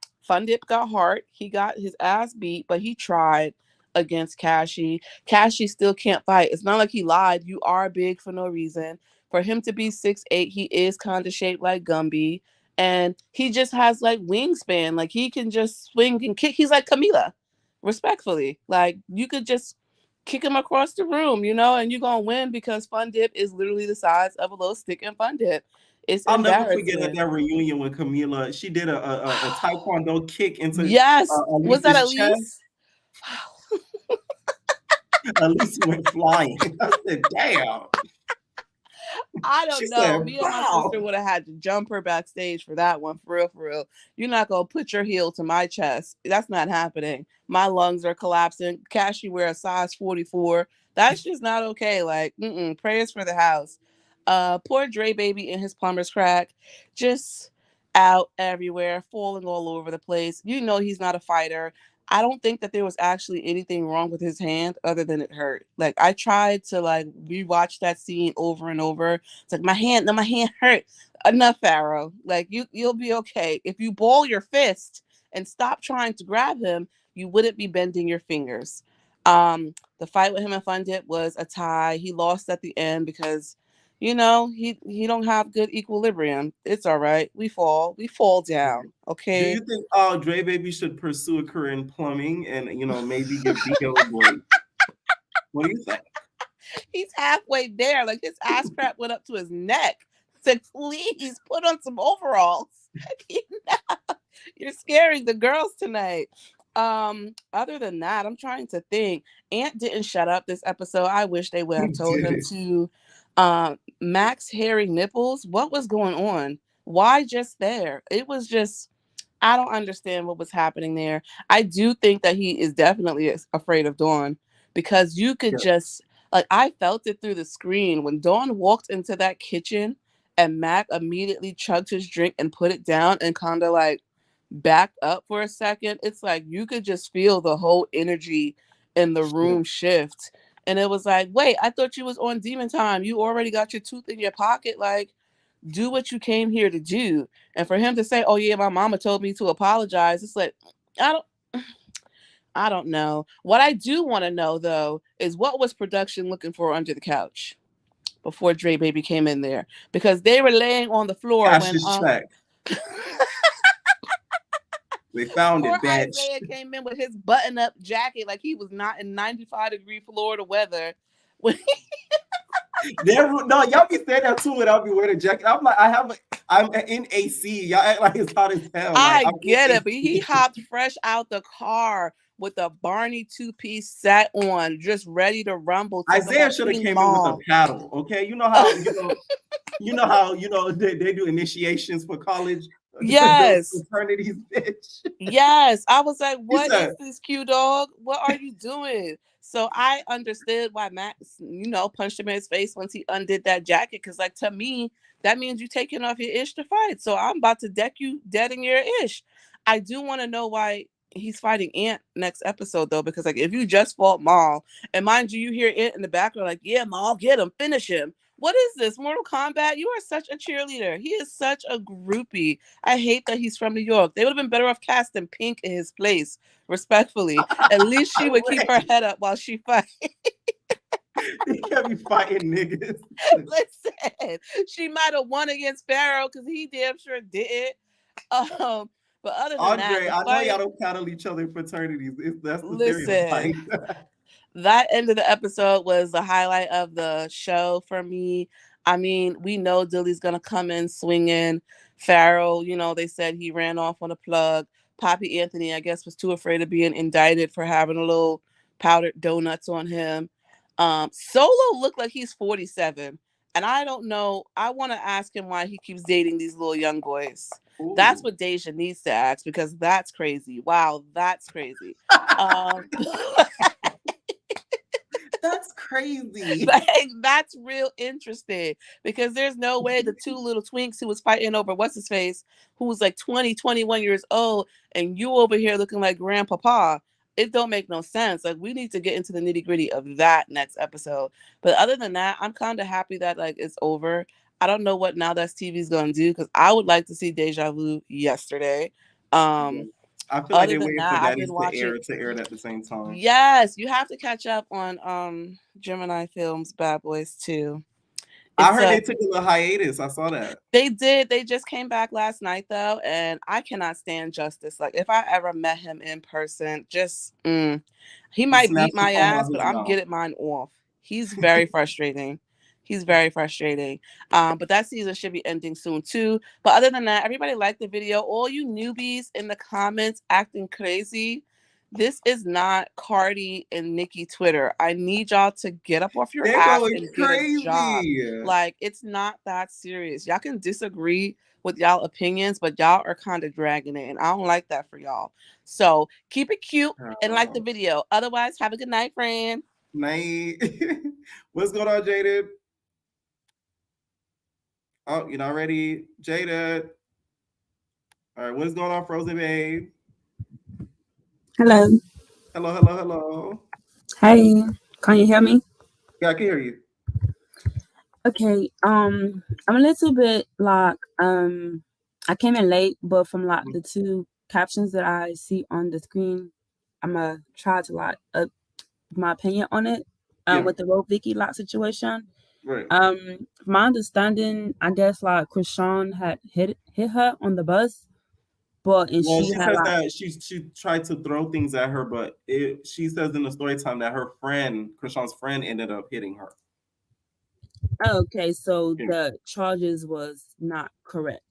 Dip got hard. He got his ass beat, but he tried against Cashy. Cashy still can't fight. It's not like he lied. You are big for no reason. For him to be 6'8", he is kind of shaped like Gumby. And he just has like wingspan. Like, he can just swing and kick. He's like Camila, respectfully. Like, you could just kick him across the room, you know, and you're going to win, because Fun Dip is literally the size of a little stick in Fun Dip. It's I'll never forget that reunion with Camila. She did a taekwondo kick into was that Elise? Elise went flying. I said, damn. I don't know. Me and my sister would have had to jump her backstage for that one. For real. You're not going to put your heel to my chest. That's not happening. My lungs are collapsing. Cashy wear a size 44. That's just not okay. Like, prayers for the house. Poor Dre Baby and his plumber's crack. Just, out everywhere, falling all over the place. You know he's not a fighter. I don't think that there was actually anything wrong with his hand other than it hurt. Like I tried to like rewatch that scene over and over. It's like my hand hurt. Enough, Pharaoh. Like you'll be okay. If you ball your fist and stop trying to grab him, you wouldn't be bending your fingers. The fight with him and Fundit was a tie. He lost at the end because he don't have good equilibrium. It's all right. We fall down. Do Okay. you think Dre Baby should pursue a career in plumbing and maybe give Dio a break? What do you think? He's halfway there. Like his ass crack went up to his neck. Said, please put on some overalls. You're scaring the girls tonight. Other than that, I'm trying to think. Ant didn't shut up this episode. I wish they would have told him to. Max hairy nipples. What was going on? Why just there? It was just, I don't understand what was happening there. I do think that he is definitely afraid of Dawn because you could just, like, I felt it through the screen when Dawn walked into that kitchen and Mac immediately chugged his drink and put it down and kind of like backed up for a second. It's like you could just feel the whole energy in the room shift. And it was like, wait, I thought you was on demon time. You already got your tooth in your pocket. Like, do what you came here to do. And for him to say, oh yeah, my mama told me to apologize. It's like, I don't know. What I do want to know though is what was production looking for under the couch before Dre Baby came in there? Because they were laying on the floor Cash when his check. They found it, bitch. Isaiah came in with his button-up jacket like he was not in 95-degree Florida weather. No, y'all be saying that too without me wearing a jacket. I'm like, I'm in AC. Y'all act like it's hot as hell. I Like, get it, but he hopped fresh out the car with a Barney two-piece set on, just ready to rumble. Isaiah should have came in with a paddle. Okay, you know how they do initiations for college. Yes. Fraternities, bitch. Yes. I was like, what is this, Q dog? What are you doing? So I understood why Max, punched him in his face once he undid that jacket. Because, like, to me, that means you taking off your ish to fight. So I'm about to deck you dead in your ish. I do want to know why he's fighting Ant next episode, though, because, like, if you just fought Maul, and mind you, you hear Ant in the background, like, yeah, Maul, get him, finish him. What is this, Mortal Kombat? You are such a cheerleader. He is such a groupie. I hate that he's from New York. They would have been better off casting Pink in his place, respectfully. At least she would keep her head up while she fights. He can't be fighting niggas. Listen, she might have won against Pharaoh because he damn sure did. But other than Andre, that, I know y'all don't paddle each other in fraternities. That's the stereotype. That end of the episode was the highlight of the show for me. I mean, we know Dilly's gonna come in swinging. Pharaoh, they said he ran off on a plug. Poppy Anthony, I guess, was too afraid of being indicted for having a little powdered donuts on him. Solo looked like he's 47. And I don't know. I want to ask him why he keeps dating these little young boys. Ooh. That's what Deja needs to ask because that's crazy. Wow, that's crazy. That's crazy. Like, that's real interesting because there's no way the two little twinks who was fighting over what's his face, who was like 20, 21 years old, and you over here looking like grandpapa. It don't make no sense. Like, we need to get into the nitty gritty of that next episode. But other than that, I'm kind of happy that like it's over. I don't know what Now That's TV's gonna do because I would like to see Deja Vu yesterday. I feel like they're waiting for Daddies to air it at the same time. Yes, you have to catch up on Gemini Films Bad Boys 2. I heard they took a little hiatus. I saw that. They did. They just came back last night though, and I cannot stand Justice. Like if I ever met him in person, just he might beat my ass, but I'm getting mine off. He's very frustrating. He's very frustrating. But that season should be ending soon too. But other than that, everybody liked the video. All you newbies in the comments acting crazy. This is not Cardi and Nicki Twitter. I need y'all to get up off your ass and get a job. Like, it's not that serious. Y'all can disagree with y'all opinions, but y'all are kind of dragging it, and I don't like that for y'all. So keep it cute and like the video. Otherwise, have a good night, friend. Night. What's going on, Jaded? Oh, you're not ready, Jaded. All right, what's going on, Frozen Babe? Hello. Hello. Hey, can you hear me? Yeah, I can hear you. Okay. I'm a little bit like I came in late, but from like the two captions that I see on the screen, I'm gonna try to like up my opinion on it. Yeah. With the Roe Vicky lot situation. Right. From my understanding, I guess like Krishan had hit her on the bus, but and Well, she she had says like that she tried to throw things at her, but she says in the story time that her friend, Krishan's friend, ended up hitting her. okay, so Yeah. the charges was not correct.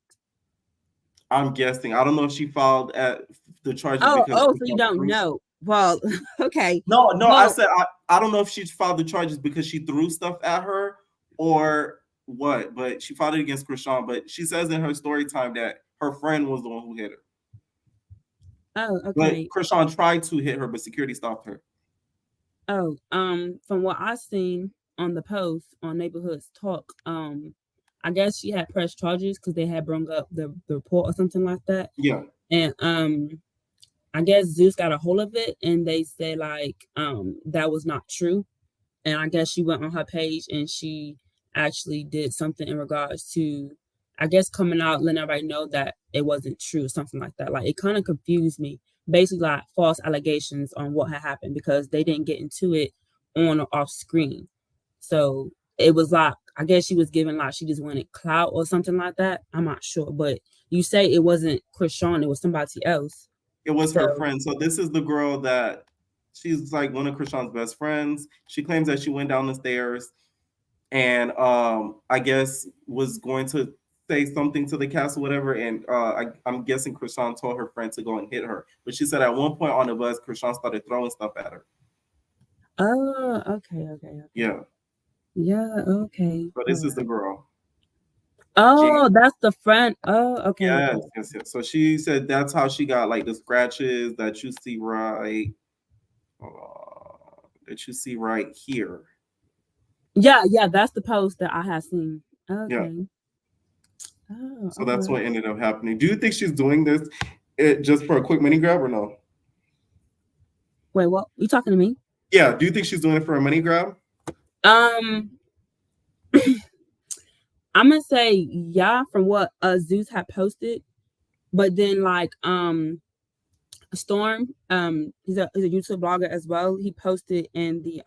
I'm guessing. I don't know if she filed at the charges Oh, because so you Krishan don't threw. know. Well, okay. No, I Well, said I don't know if she filed the charges because she threw stuff at her or what, but she filed it against Krishan. But she says in her story time that her friend was the one who hit her. oh, But okay. Krishan tried to hit her, but security stopped her. Oh, from what I seen on the post on Neighborhoods Talk, I guess she had pressed charges because they had brung up the report or something like that. Yeah. And I guess Zeus got a hold of it and they said like that was not true. And I guess she went on her page and she actually did something in regards to, I guess, coming out, letting everybody know that it wasn't true, something like that. Like it kind of confused me. Basically, like false allegations on what had happened because they didn't get into it on or off screen. So it was like, I guess she was given like she just wanted clout or something like that. I'm not sure, but you say it wasn't Krishan, it was somebody else. It was So her friend. So this is the girl that she's like one of Krishan's best friends. She claims that she went down the stairs and I guess was going to say something to the cast or whatever. And I'm guessing Krishan told her friend to go and hit her. But she said at one point on the bus, Krishan started throwing stuff at her. oh, okay. Yeah. Yeah, okay. So this is the girl. Oh, that's the friend. Oh, okay. Yes. So she said that's how she got like the scratches that you see right here. Yeah, that's the post that I have seen. Yeah. Okay. Oh, So that's okay. what ended up happening. Do you think she's doing this just for a quick money grab or no? Wait, what? You talking to me? Yeah. Do you think she's doing it for a money grab? I'm gonna say yeah from what Zeus had posted, but then like Storm, he's a YouTube blogger as well. He posted in the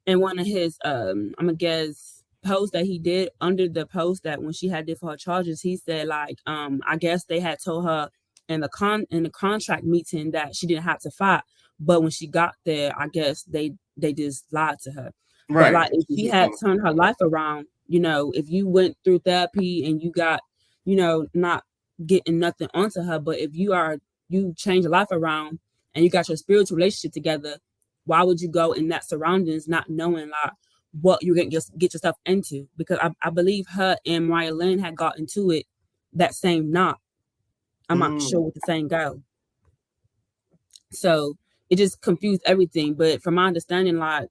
in one of his I'm gonna guess post that he did under the post that when she had did for her charges, he said like I guess they had told her in the contract meeting that she didn't have to fight, but when she got there, I guess they just lied to her. But Right. like if she had turned her life around, you know, if you went through therapy and you got, you know, not getting nothing onto her, but if you change your life around and you got your spiritual relationship together, why would you go in that surroundings not knowing like what you're going to just get yourself into? Because I believe her and Mariah Lynn had got into it that same night. I'm not sure with the same girl. So it just confused everything. But from my understanding, like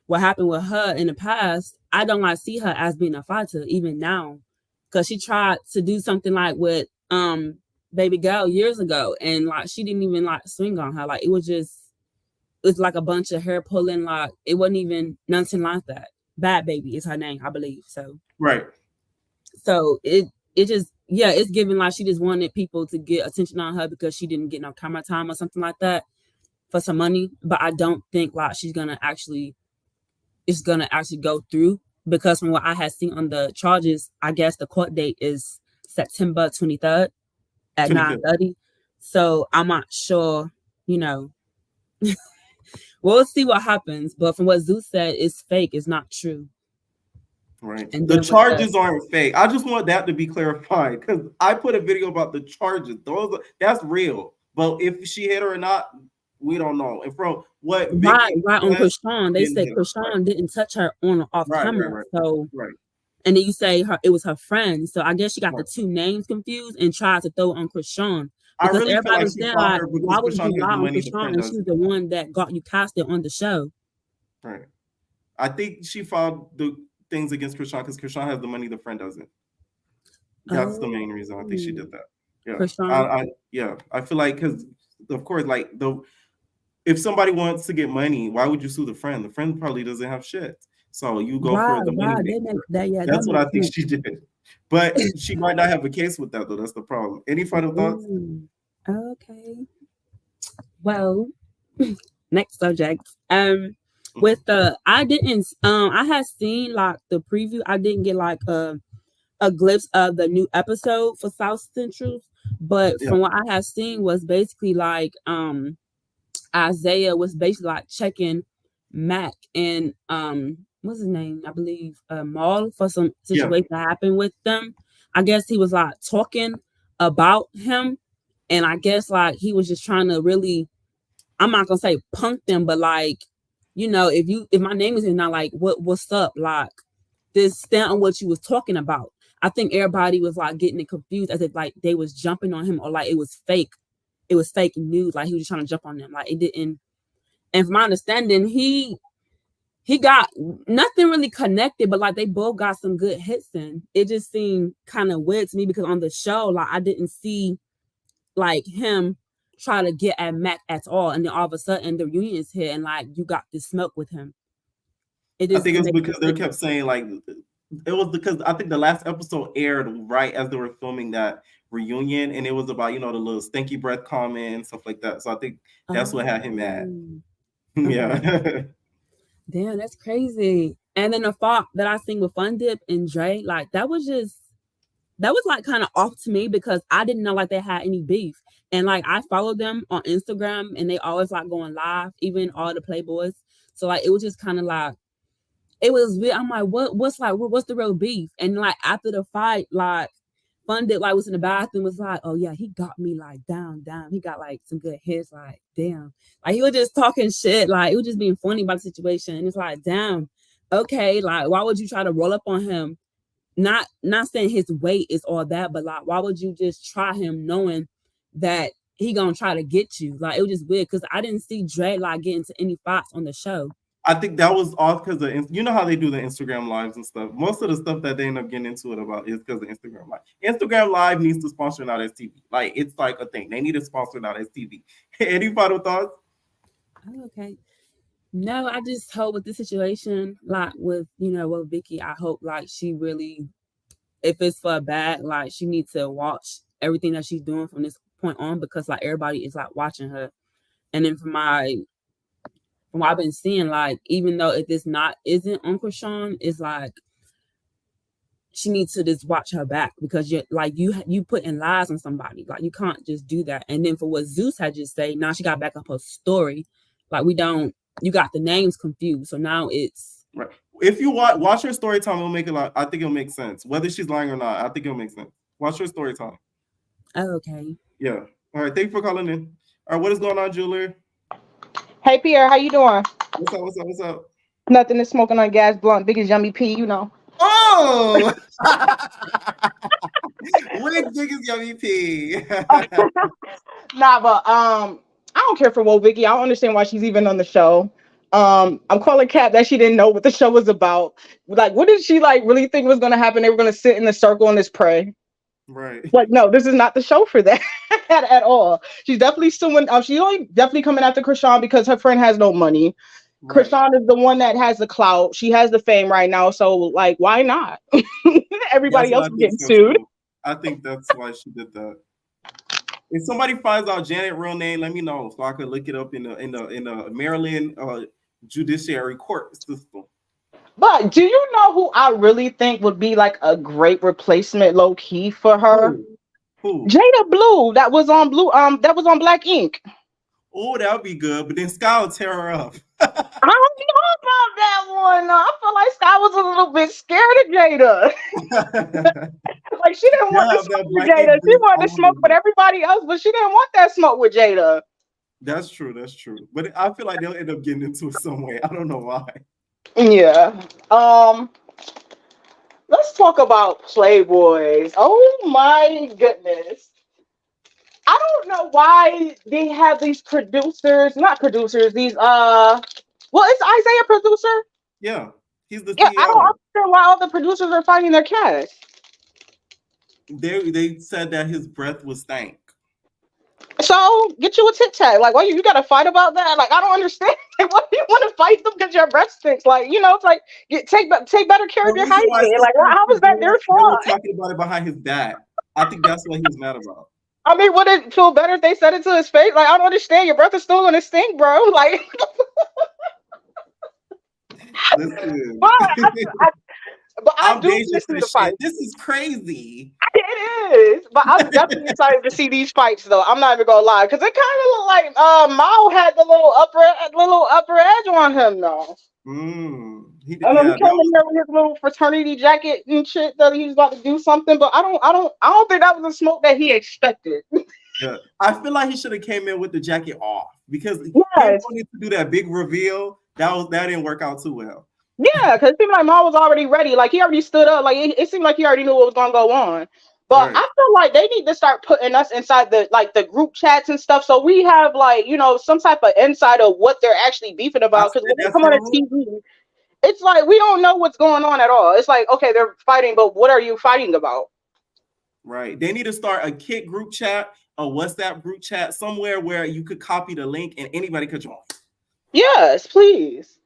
what happened with her in the past, I don't like see her as being a fighter even now. Cause she tried to do something like with baby girl years ago and like she didn't even like swing on her. Like it was like a bunch of hair pulling, like it wasn't even nothing like that. Bad Baby is her name, I believe. So Right. So it just it's giving like she just wanted people to get attention on her because she didn't get no camera time or something like that for some money. But I don't think like it's gonna actually go through because from what I had seen on the charges, I guess the court date is September 23rd at 9:30. So I'm not sure, you know. We'll see what happens, but from what Zeus said, it's fake. It's not true. Right. And the charges aren't fake. I just want that to be clarified because I put a video about the charges. That's real. But if she hit her or not, we don't know. And from what right Vicky on Krishan, they said Krishan didn't touch her on or off camera. Right. So right. And then you say it was her friend. So I guess she got the two names confused and tried to throw it on Krishan. Because really everybody was saying like, why would you lie on money, Krishan? And she's the one that got you casted on the show. Right. I think she filed the things against Krishan because Krishan has the money, the friend doesn't. That's the main reason I think she did that. Yeah, Krishan. I feel like because of course, like if somebody wants to get money, why would you sue the friend? The friend probably doesn't have shit, so you go for the money Right. maker. That That's what I makes think sense. she did. But she might not have a case with that though. That's the problem. Any final thoughts? Ooh, okay. Well, next subject. With the I had seen like the preview. I didn't get like a glimpse of the new episode for South Central, but Yeah, from what I have seen was basically like Isaiah was basically like checking Mac and what's his name? I believe Maul for some yeah. situation that happened with them. I guess he was like talking about him, and I guess like he was just trying to really, I'm not gonna say punk them, but like, if my name is not like what's up, like just stand on what you was talking about. I think everybody was like getting it confused as if like they was jumping on him or like it was fake. It was fake news, like he was just trying to jump on them. Like it didn't. And from my understanding, he got nothing really connected, but like they both got some good hits in. It just seemed kind of weird to me because on the show, like I didn't see like him try to get at Mac at all, and then all of a sudden the reunion is here, and like you got this smoke with him. It I just think didn't it's make because they sense. kept saying like it was because I think the last episode aired right as they were filming that reunion, and it was about the little stinky breath comment and stuff like that. So I think that's what had him mad. Oh, Yeah. okay. Damn, that's crazy. And then the fault that I seen with Fun Dip and Dre, like that was like kind of off to me because I didn't know like they had any beef. And like I follow them on Instagram and they always like going live, even all the Playboys. So like it was just kind of like it was weird. I'm like, what's the real beef? And like after the fight, like Fun Dip like was in the bathroom, was like, oh yeah, he got me like down. He got like some good hits, like damn. Like he was just talking shit, like it was just being funny about the situation. And it's like, damn, okay, like why would you try to roll up on him? Not saying his weight is all that, but like why would you just try him knowing that he gonna try to get you? Like it was just weird because I didn't see Dre like get into any fights on the show. I think that was all because of how they do the Instagram lives and stuff. Most of the stuff that they end up getting into it about is because of Instagram Live. Instagram Live needs to sponsor now as TV. Like it's like a thing. They need to sponsor now as TV. Any final thoughts? Oh, okay. No, I just hope with this situation, like with with Vicky, I hope like she really, if it's for bad, like she needs to watch everything that she's doing from this point on because like everybody is like watching her. And then from what I've been seeing, like even though if this isn't Uncle Sean, it's like she needs to just watch her back because you putting lies on somebody. Like you can't just do that. And then for what Zeus had just said, now she got back up her story. Like you got the names confused. So now it's right. If you watch her story time, it'll make a lot. I think it'll make sense. Whether she's lying or not, I think it'll make sense. Watch her story time. Oh, okay. Yeah. All right. Thank you for calling in. All right. What is going on, Julie? Hey Pierre, how you doing? What's up? Nothing is smoking on gas blunt, big as yummy pea, you know. Oh, which big is yummy pea? Nah, but I don't care for Woah Vicky. I don't understand why she's even on the show. I'm calling Kat that she didn't know what the show was about. Like, what did she like really think was gonna happen? They were gonna sit in the circle and just pray. Right. Like, no, this is not the show for that at all. She's definitely suing. She's only definitely coming after Krishan because her friend has no money. Right. Krishan is the one that has the clout. She has the fame right now. So, like, why not? Everybody else is getting sued. Too. I think that's why she did that. If somebody finds out Janet's real name, let me know so I can look it up in the Maryland judiciary court system. But do you know who I really think would be like a great replacement, low key for her? Who? Jada Blue. That was on That was on Black Ink. Oh, that would be good. But then Sky will tear her up. I don't know about that one. I feel like Sky was a little bit scared of Jada. Like she didn't want to smoke with Jada. She wanted to smoke with everybody else, but she didn't want that smoke with Jada. That's true. But I feel like they'll end up getting into it some way. I don't know why. Yeah. Let's talk about Playboys. Oh my goodness. I don't know why they have these producers, not producers, these well, is Isaiah a producer? Yeah, he's the CEO. Yeah, I don't understand why all the producers are fighting their cast. They said that his breath was stank. So get you a tic tac. Like, why you got to fight about that? Like, I don't understand. Like, why do you want to fight them because your breath stinks? Like, it's like take better care The of your reason why hygiene. Like, how is that their they were fault? talking about it behind his back. I think that's what he was mad about. I mean, would it feel better if they said it to his face? Like, I don't understand. Your breath is still gonna stink, bro. Like, Listen. but I I'm do dangerous miss to the this fight. shit. This is crazy. It is, but I'm definitely excited to see these fights, though. I'm not even gonna lie, because it kind of looked like Mao had the little upper edge on him, though. He did, And yeah, he came in here with his little fraternity jacket and shit that he was about to do something, but I don't think that was the smoke that he expected. yeah. I feel like he should have came in with the jacket off because he Yes. wanted to do that big reveal. That didn't work out too well. Yeah, because it seemed like Mao was already ready. Like, he already stood up. Like, it seemed like he already knew what was gonna go on. But Right. I feel like they need to start putting us inside the group chats and stuff, so we have some type of insight of what they're actually beefing about. Because when they come on the TV, it's like we don't know what's going on at all. It's like, okay, they're fighting, but what are you fighting about? Right. They need to start a Kit group chat, a WhatsApp group chat, somewhere where you could copy the link and anybody could join. Yes, please.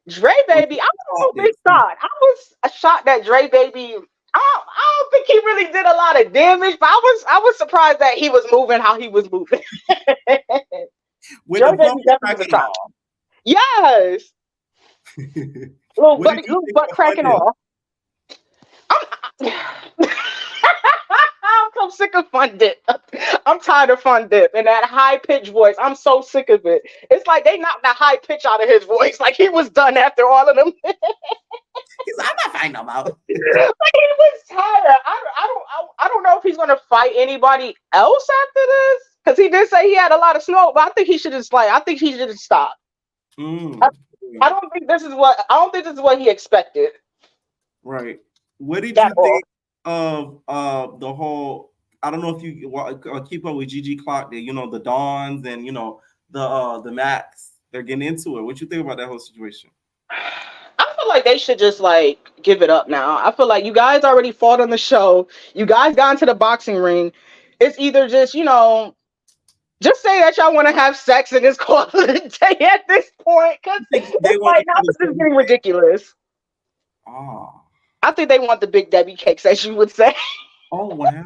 Dre Baby, I was a little bit shocked. I was shocked that Dre Baby. I don't think he really did a lot of damage, but I was surprised that he was moving how he was moving. With Dre the Baby definitely was a shock. Yes. Little butt cracking off. I'm so sick of Fun Dip. I'm tired of Fun Dip and that high pitched voice. I'm so sick of it. It's like they knocked the high pitch out of his voice. Like he was done after all of them. He's like, I'm not fighting about. Like he was tired. I don't know if he's gonna fight anybody else after this because he did say he had a lot of smoke. But I think he should just stop. I don't think this is what he expected. Right. What did you think of the whole? I don't know if you keep up with Gigi Clock, the Dons and the Max. They're getting into it. What you think about that whole situation? I feel like they should just give it up now. I feel like you guys already fought on the show. You guys got into the boxing ring. It's either just just say that y'all want to have sex and just call it a day at this point. Because it's like now this is getting ridiculous. Oh. I think they want the Big Debbie cakes, as you would say. Oh wow.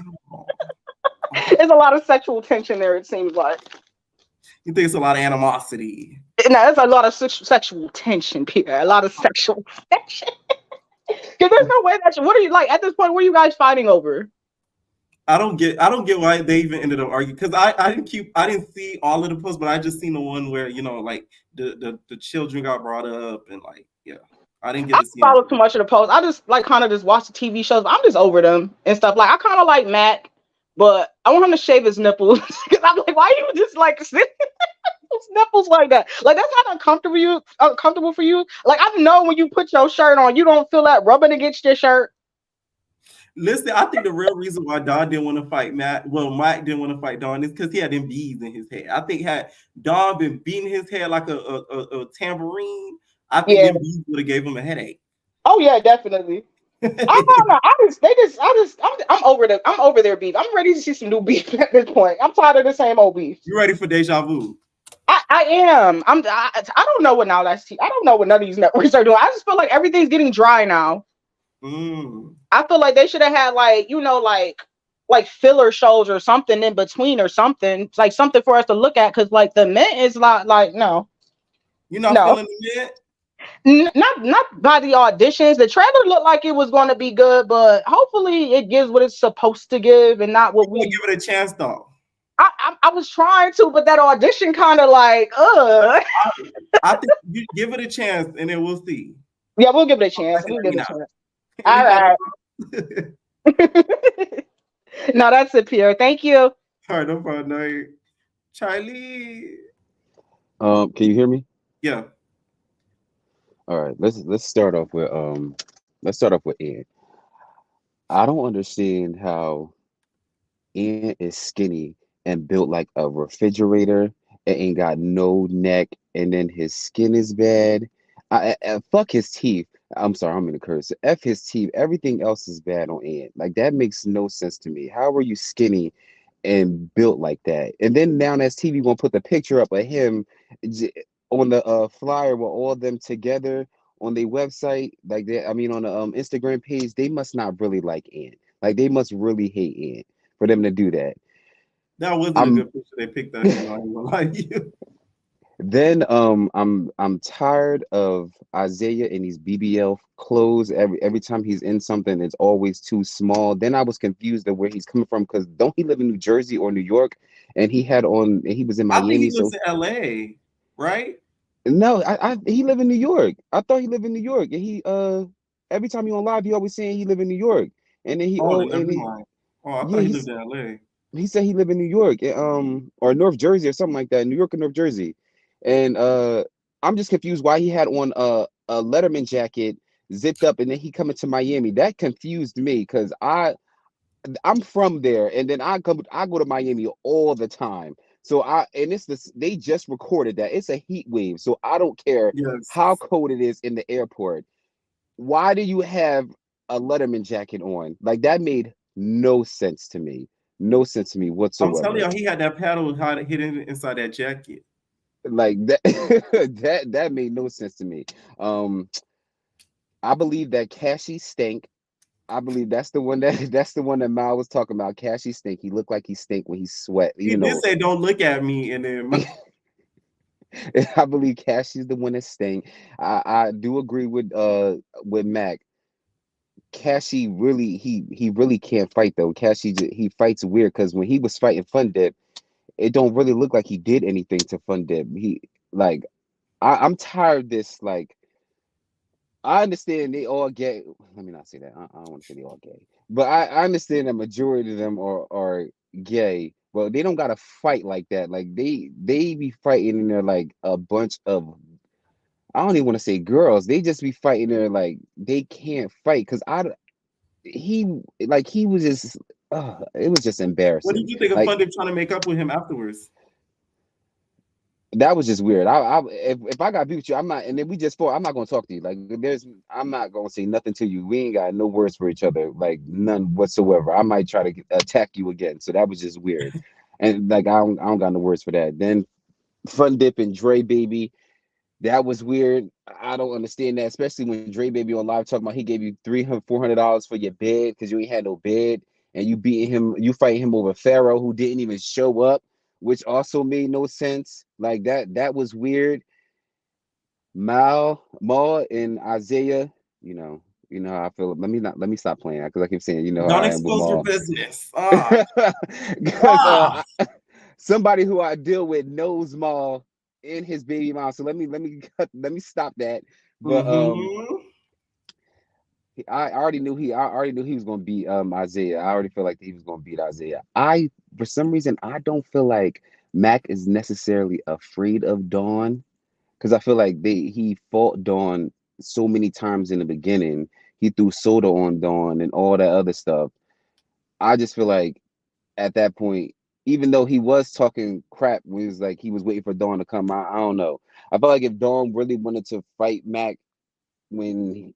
There's a lot of sexual tension there, it seems like. You think it's a lot of animosity? No, there's a lot of sexual tension, Peter. A lot of sexual tension. Because there's no way what are you like at this point? What are you guys fighting over? I don't get why they even ended up arguing because I didn't see all of the posts, but I just seen the one where the children got brought up and I didn't get to see. I follow too much of the posts. I just kind of just watch the TV shows. I'm just over them and stuff. Like I kind of like Mac, but I want him to shave his nipples because I'm like, why you just his nipples like that? Like that's not uncomfortable for you. Like I know when you put your shirt on, you don't feel that rubbing against your shirt. Listen, I think the real reason why Don didn't want to fight Mike didn't want to fight Don is because he had them beads in his head. I think had Don been beating his head like a tambourine, I think them beads would have gave him a headache. Oh yeah, definitely. I'm over their beef. I'm ready to see some new beef at this point. I'm tired of the same old beef. You ready for deja vu? I am. I don't know what now that's. I don't know what none of these networks are doing. I just feel like everything's getting dry now. I feel like they should have had like filler shows or something in between or something like something for us to look at because the Mint is like no. You're not feeling the Mint? Not by the auditions. The trailer looked like it was going to be good, but hopefully it gives what it's supposed to give and not what we give it a chance though. I was trying to, but that audition kind of I think you give it a chance and then we'll see. Yeah, we'll give it a chance. All right. No, that's it, Pierre. Thank you. All right, no problem. Charlie. Can you hear me? Yeah. All right. Let's start off with Ann. I don't understand how Ann is skinny and built like a refrigerator and ain't got no neck, and then his skin is bad. Fuck his teeth. I'm sorry, I'm gonna curse. F his teeth. Everything else is bad on Ant. Like that makes no sense to me. How are you skinny and built like that? And then now that's TV gonna put the picture up of him on the flyer with all of them together on their website. Like that, I mean, on the Instagram page, they must not really like Ant. Like they must really hate Ant for them to do that. That wasn't a good picture they picked up. You know, I ain't gonna lie to you. Then I'm tired of Isaiah in these BBL clothes. Every time he's in something, it's always too small. Then I was confused of where he's coming from because don't he live in New Jersey or New York? And he was in I think Miami. he lives in LA, right? No, he live in New York. I thought he lived in New York. And he every time he on live, he always saying he live in New York. And then Oh, never mind. Oh, I thought yeah, he lived in LA. he said he lived in New York, or North Jersey or something like that, New York or North Jersey. And I'm just confused why he had on a Letterman jacket zipped up, and then he coming to Miami. That confused me because I'm from there, and then I go to Miami all the time. So they just recorded that it's a heat wave, so I don't care Yes. how cold it is in the airport. Why do you have a Letterman jacket on? Like that made no sense to me. No sense to me I'm telling whatsoever. you, he had that paddle hidden inside that jacket. Like that that made no sense to me. I believe that Cashy stank. I believe that's the one that's the one that Mal was talking about. Cashy stink. He looked like he stink when he sweat. He did say, "Don't look at me," and then I believe Cashy's the one that stink. I do agree with Mac. Cashy really he really can't fight though. Cashy he fights weird because when he was fighting Fun Dip, it don't really look like he did anything to Fun Dip. He like I'm tired of this. Like I understand they all gay. Let me not say that. I don't want to say they all gay, but I understand the majority of them are gay. Well, they don't gotta fight like that. Like they be fighting and they're like a bunch of I don't even want to say girls. They just be fighting there like they can't fight because he was just it was just what embarrassing. did you think of Like Fun Dip trying to make up with him afterwards? that was just weird. If I got beef with you, I'm not, and then we just fought. I'm not gonna talk to you. Like I'm not gonna say nothing to you. We ain't got no words for each other, like none whatsoever. I might try to attack you again. So that was just weird, and like I don't got no words for that. Then Fun Dip and Dre Baby, that was weird. I don't understand that, especially when Dre Baby on live talking about he gave you $300-$400 for your bed because you ain't had no bed, and you beating him, you fighting him over Pharaoh who didn't even show up, which also made no sense. Like that was weird. Maul, and Isaiah, you know how I feel. Let me stop playing because I keep saying how Don't I am with expose your Maul. business. Because Ah. somebody who I deal with knows Maul and his baby mom. So let me stop that. But Mm-hmm. I already knew he was gonna beat Isaiah. I already feel like he was gonna beat Isaiah. I for some reason I don't feel like Mac is necessarily afraid of Dawn because I feel like he fought Dawn so many times in the beginning. He threw soda on Dawn and all that other stuff. I just feel like at that point, even though he was talking crap when he was like he was waiting for Dawn to come out, I don't know. I feel like if Dawn really wanted to fight Mac when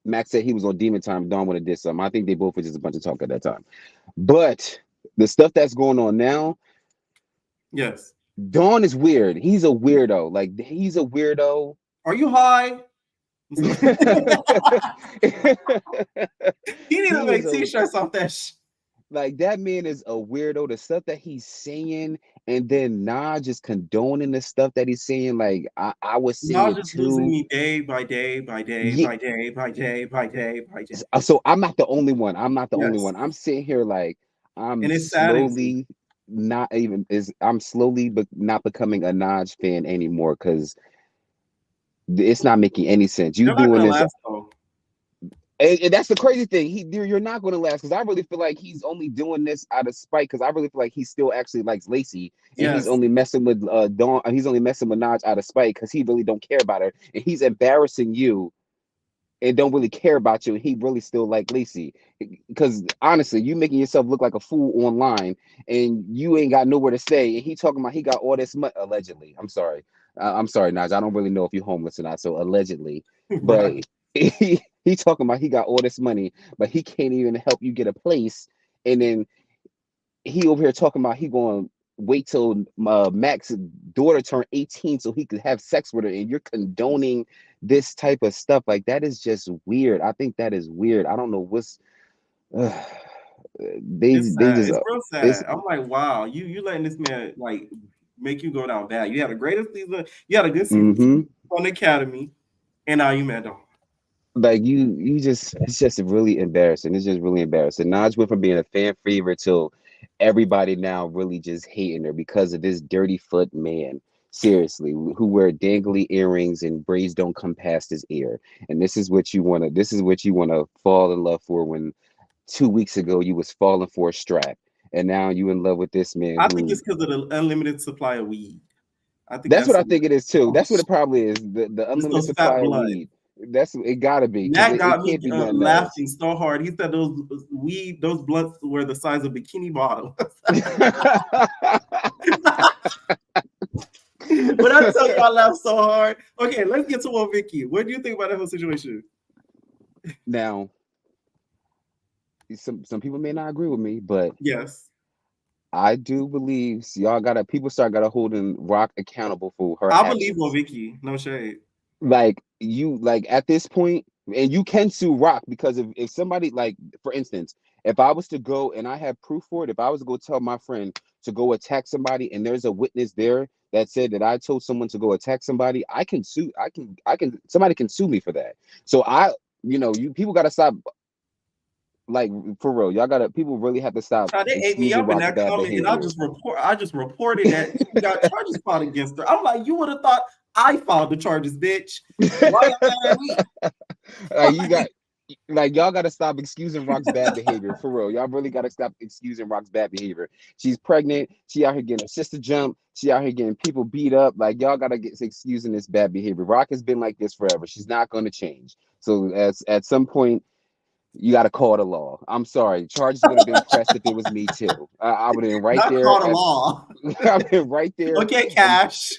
Mac said he was on Demon Time, Dawn would have did something. I think they both were just a bunch of talk at that time. But the stuff that's going on now, Yes. Dawn is weird. He's a weirdo. Like he's a weirdo. Are you high? he He need to is make a t-shirts off that shit. like that man is a weirdo. The stuff that he's saying, and then just condoning the stuff that he's saying. Like I would say Y'all it just losing too. me day by day by day Yeah. by day by day by day by day. So I'm not the only one. I'm not the only Yes. one. I'm sitting here like And it saddens me. I'm slowly but not becoming a Naj fan anymore because it's not making any sense. You They're not doing gonna this. last though. And that's the crazy thing. You're not going to last because I really feel like he's only doing this out of spite because I really feel like he still actually likes Lacey and he's Yes. only messing with Dawn. He's only messing with Naj out of spite because he really don't care about her and he's embarrassing you and don't really care about you. And he really still like Lacey because honestly, you making yourself look like a fool online and you ain't got nowhere to stay. And he talking about he got all this money allegedly. I'm sorry. I'm sorry, Naj. I don't really know if you're homeless or not. So allegedly, but Right. he talking about he got all this money, but he can't even help you get a place. And then he over here talking about he going to wait till Max's daughter turn 18 so he could have sex with her, and you're condoning this type of stuff. Like that is just weird. I think that is weird. I don't know what's uh, It's they sad. just It's real it's sad. I'm like, wow, you letting this man like make you go down bad. You had a greatest season. You had a good season mm-hmm. on the Academy, and now you mad dog. Like you just it's just really embarrassing. It's just really embarrassing. Naj went from being a fan favorite to everybody now really just hating her because of this dirty foot man. Seriously, who wear dangly earrings and braids don't come past his ear. And this is what you wanna fall in love for when 2 weeks ago you was falling for a strap. And now you in love with this man I think who it's because of the unlimited supply of weed. I think that's what that's I think it is too. oh, That's what it probably is. The it's unlimited those fat supply of blood. weed. That's it gotta be because That it got me can't be nothing else. laughing so hard. He said those blunts were the size of bikini bottoms. When I tell you I laughed so hard. Okay, let's get to one Vicky. What do you think about that whole situation? Now, some people may not agree with me, but Yes. I do believe y'all gotta people start gotta holding Rock accountable for her I believe on actions. Vicky. No shade. Like you like at this point, and you can sue Rock because if somebody like for instance, if I was to go and I have proof for it, if I was to go tell my friend to go attack somebody and there's a witness there that said that I told someone to go attack somebody, I can somebody can sue me for that. So you people gotta stop like for real, y'all gotta people really have to stop Child, they ate me excusing up in Rock's that bad comment, and behavior. I just reported that she got charges filed against her. I'm like, you would have thought I filed the charges, bitch. Why y'all mad at me? Like you got like y'all gotta stop excusing Rock's bad behavior for real. Y'all really gotta stop excusing Rock's bad behavior. She's pregnant. She out here getting her sister jumped. She out here getting people beat up. Like y'all gotta get excusing this bad behavior. Rock has been like this forever. She's not gonna change. So as at some point you got to call the law. I'm sorry. Charges would have been pressed if it was me too. I would have been right Not there called a at. law. I've been right there. Okay, And Cash.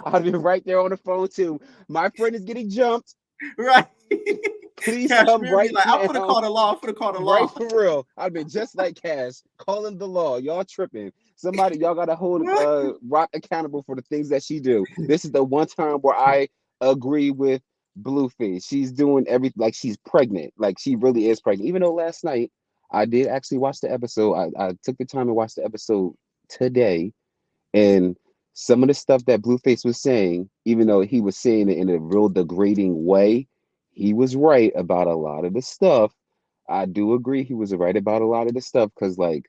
I've been right there on the phone too. My friend is getting jumped. Right. Please come Cashmere be right like, I'm gonna now. call the law. I'm gonna call the Right law. for real. I've been just like Cash, calling the law. Y'all tripping. Somebody, y'all gotta hold Rock accountable for the things that she do. This is the one time where I agree with Blueface. She's doing everything like she's pregnant. Like she really is pregnant. Even though last night I did actually watch the episode. I took the time to watch the episode today, and some of the stuff that Blueface was saying, even though he was saying it in a real degrading way, he was right about a lot of the stuff. I do agree he was right about a lot of the stuff because, like,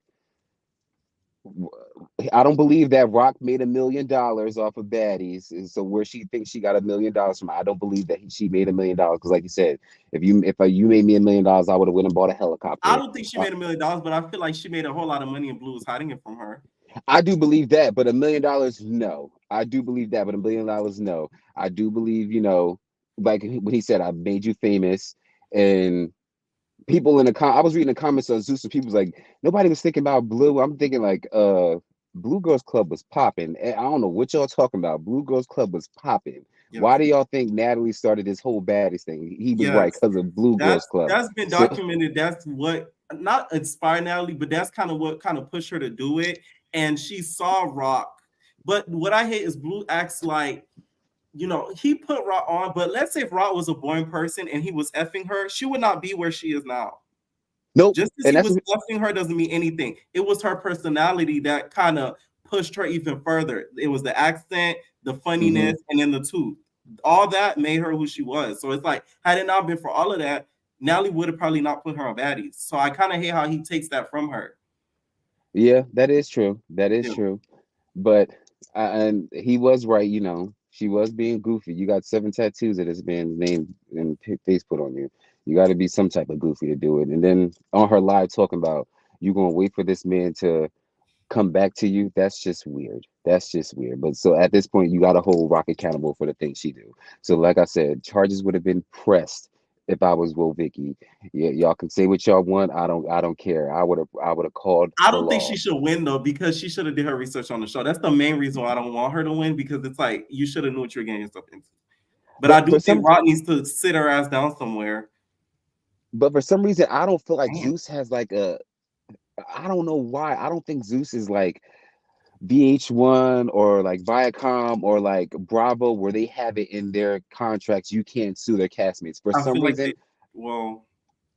I don't believe that Rock made $1 million off of baddies. And so where she thinks she got $1 million from, I don't believe that she made $1 million. Because, like you said, if you made me $1 million, I would have went and bought a I helicopter. don't think she made $1 million, but I feel like she made a whole lot of money and Blue was hiding it from her. I do believe that, but $1 million, no. I do believe that, but $1 million, no. I do believe, like when he said, "I made you famous," and people in I was reading the comments on Zeus, and people was like, nobody was thinking about Blue. I'm thinking like, Blue Girls Club was popping. I don't know what y'all talking about. Blue Girls Club was popping. Yes. Why do y'all think Natalie started this whole baddies thing? He was right Yes. because of Blue Girls Club. That's been So, documented. That's what not inspired Natalie, but that's kind of what kind of pushed her to do it. And she saw Rock. But what I hate is Blue acts like, he put Rock on, but let's say if Rock was a boring person and he was effing her, she would not be where she is now. nope. Just as And he that's was effing her doesn't mean anything. It was her personality that kind of pushed her even further. It was the accent, the funniness, and then the tooth. All that made her who she was. So it's like, had it not been for all of that, Natalie would have probably not put her on baddies. So I kind of hate how he takes that from her. yeah, that is true. That is Yeah. true. But and he was right. She was being goofy. You got 7 tattoos of this man's name and face put on you. You got to be some type of goofy to do it. And then on her live talking about you gonna wait for this man to come back to you. That's just weird. That's just weird. But so at this point, you got to hold Rock accountable for the things she do. So like I said, charges would have been pressed if I was Will Vicky. Yeah, y'all can say what y'all want. I don't care. I would have called I the don't think law. she should win though, because she should have did her research on the show. That's the main reason why I don't want her to win, because it's like you should have knew what you're getting yourself into. But I But do for think some Rod needs to sit her ass down somewhere. but for some reason I don't feel like Damn. Zeus has like a I don't know why. I don't think Zeus is like VH1 or like Viacom or like Bravo, where they have it in their contracts you can't sue their castmates. For I some feel like reason, well,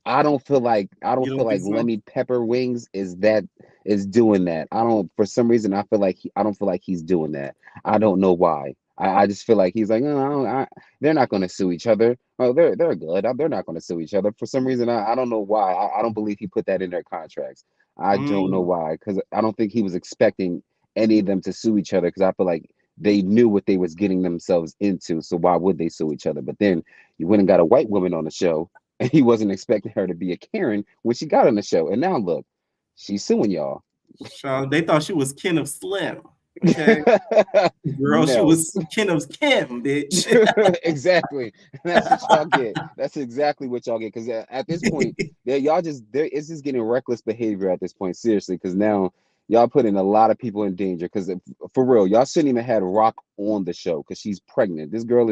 I don't feel like you don't think so? Lemmy Pepper Wings is doing that. I don't For some reason I feel like I don't feel like he's doing that. I don't know why. I just feel like he's like, no, they're not going to sue each other. Oh, they're good. They're not going to sue each other. For some reason, I don't know why. I don't believe he put that in their contracts. I don't know why, because I don't think he was expecting any of them to sue each other, because I feel like they knew what they was getting themselves into. So why would they sue each other? But then you went and got a white woman on the show, and he wasn't expecting her to be a Karen when she got on the show. And now look, she's suing y'all. Child, they thought she was kin of Slim. Okay. Girl, she No. was kin of Kim, bitch. Exactly. That's what y'all get. That's exactly what y'all get. Because at this point, it's just getting reckless behavior at this point. Seriously, because now y'all putting a lot of people in danger. Because for real, y'all shouldn't even had Rock on the show because she's pregnant. This girl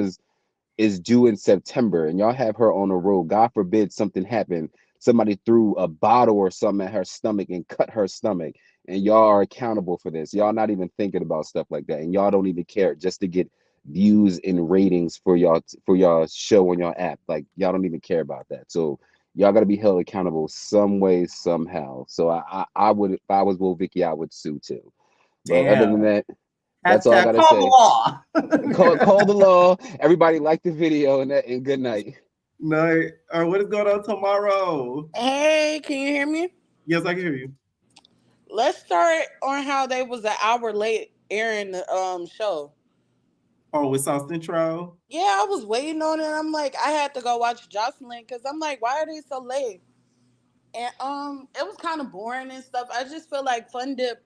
is due in September, and y'all have her on the road. God forbid something happened. Somebody threw a bottle or something at her stomach and cut her stomach, and y'all are accountable for this. Y'all not even thinking about stuff like that, and y'all don't even care just to get views and ratings for y'all show on y'all app. Like y'all don't even care about that. So y'all got to be held accountable some way somehow. So I would, if I was Will Vicky, I would sue too. But other than Damn. that, that's all I gotta Call the say. law. Call the law. Everybody like the video, and good night. No. All right, what is going on tomorrow? Hey, can you hear me? Yes, I can hear you. Let's start on how they was an hour late airing the show. Oh, with South Central? Yeah, I was waiting on it. I'm like, I had to go watch Jocelyn because I'm like, why are they so late? And it was kind of boring and stuff. I just feel like Fun Dip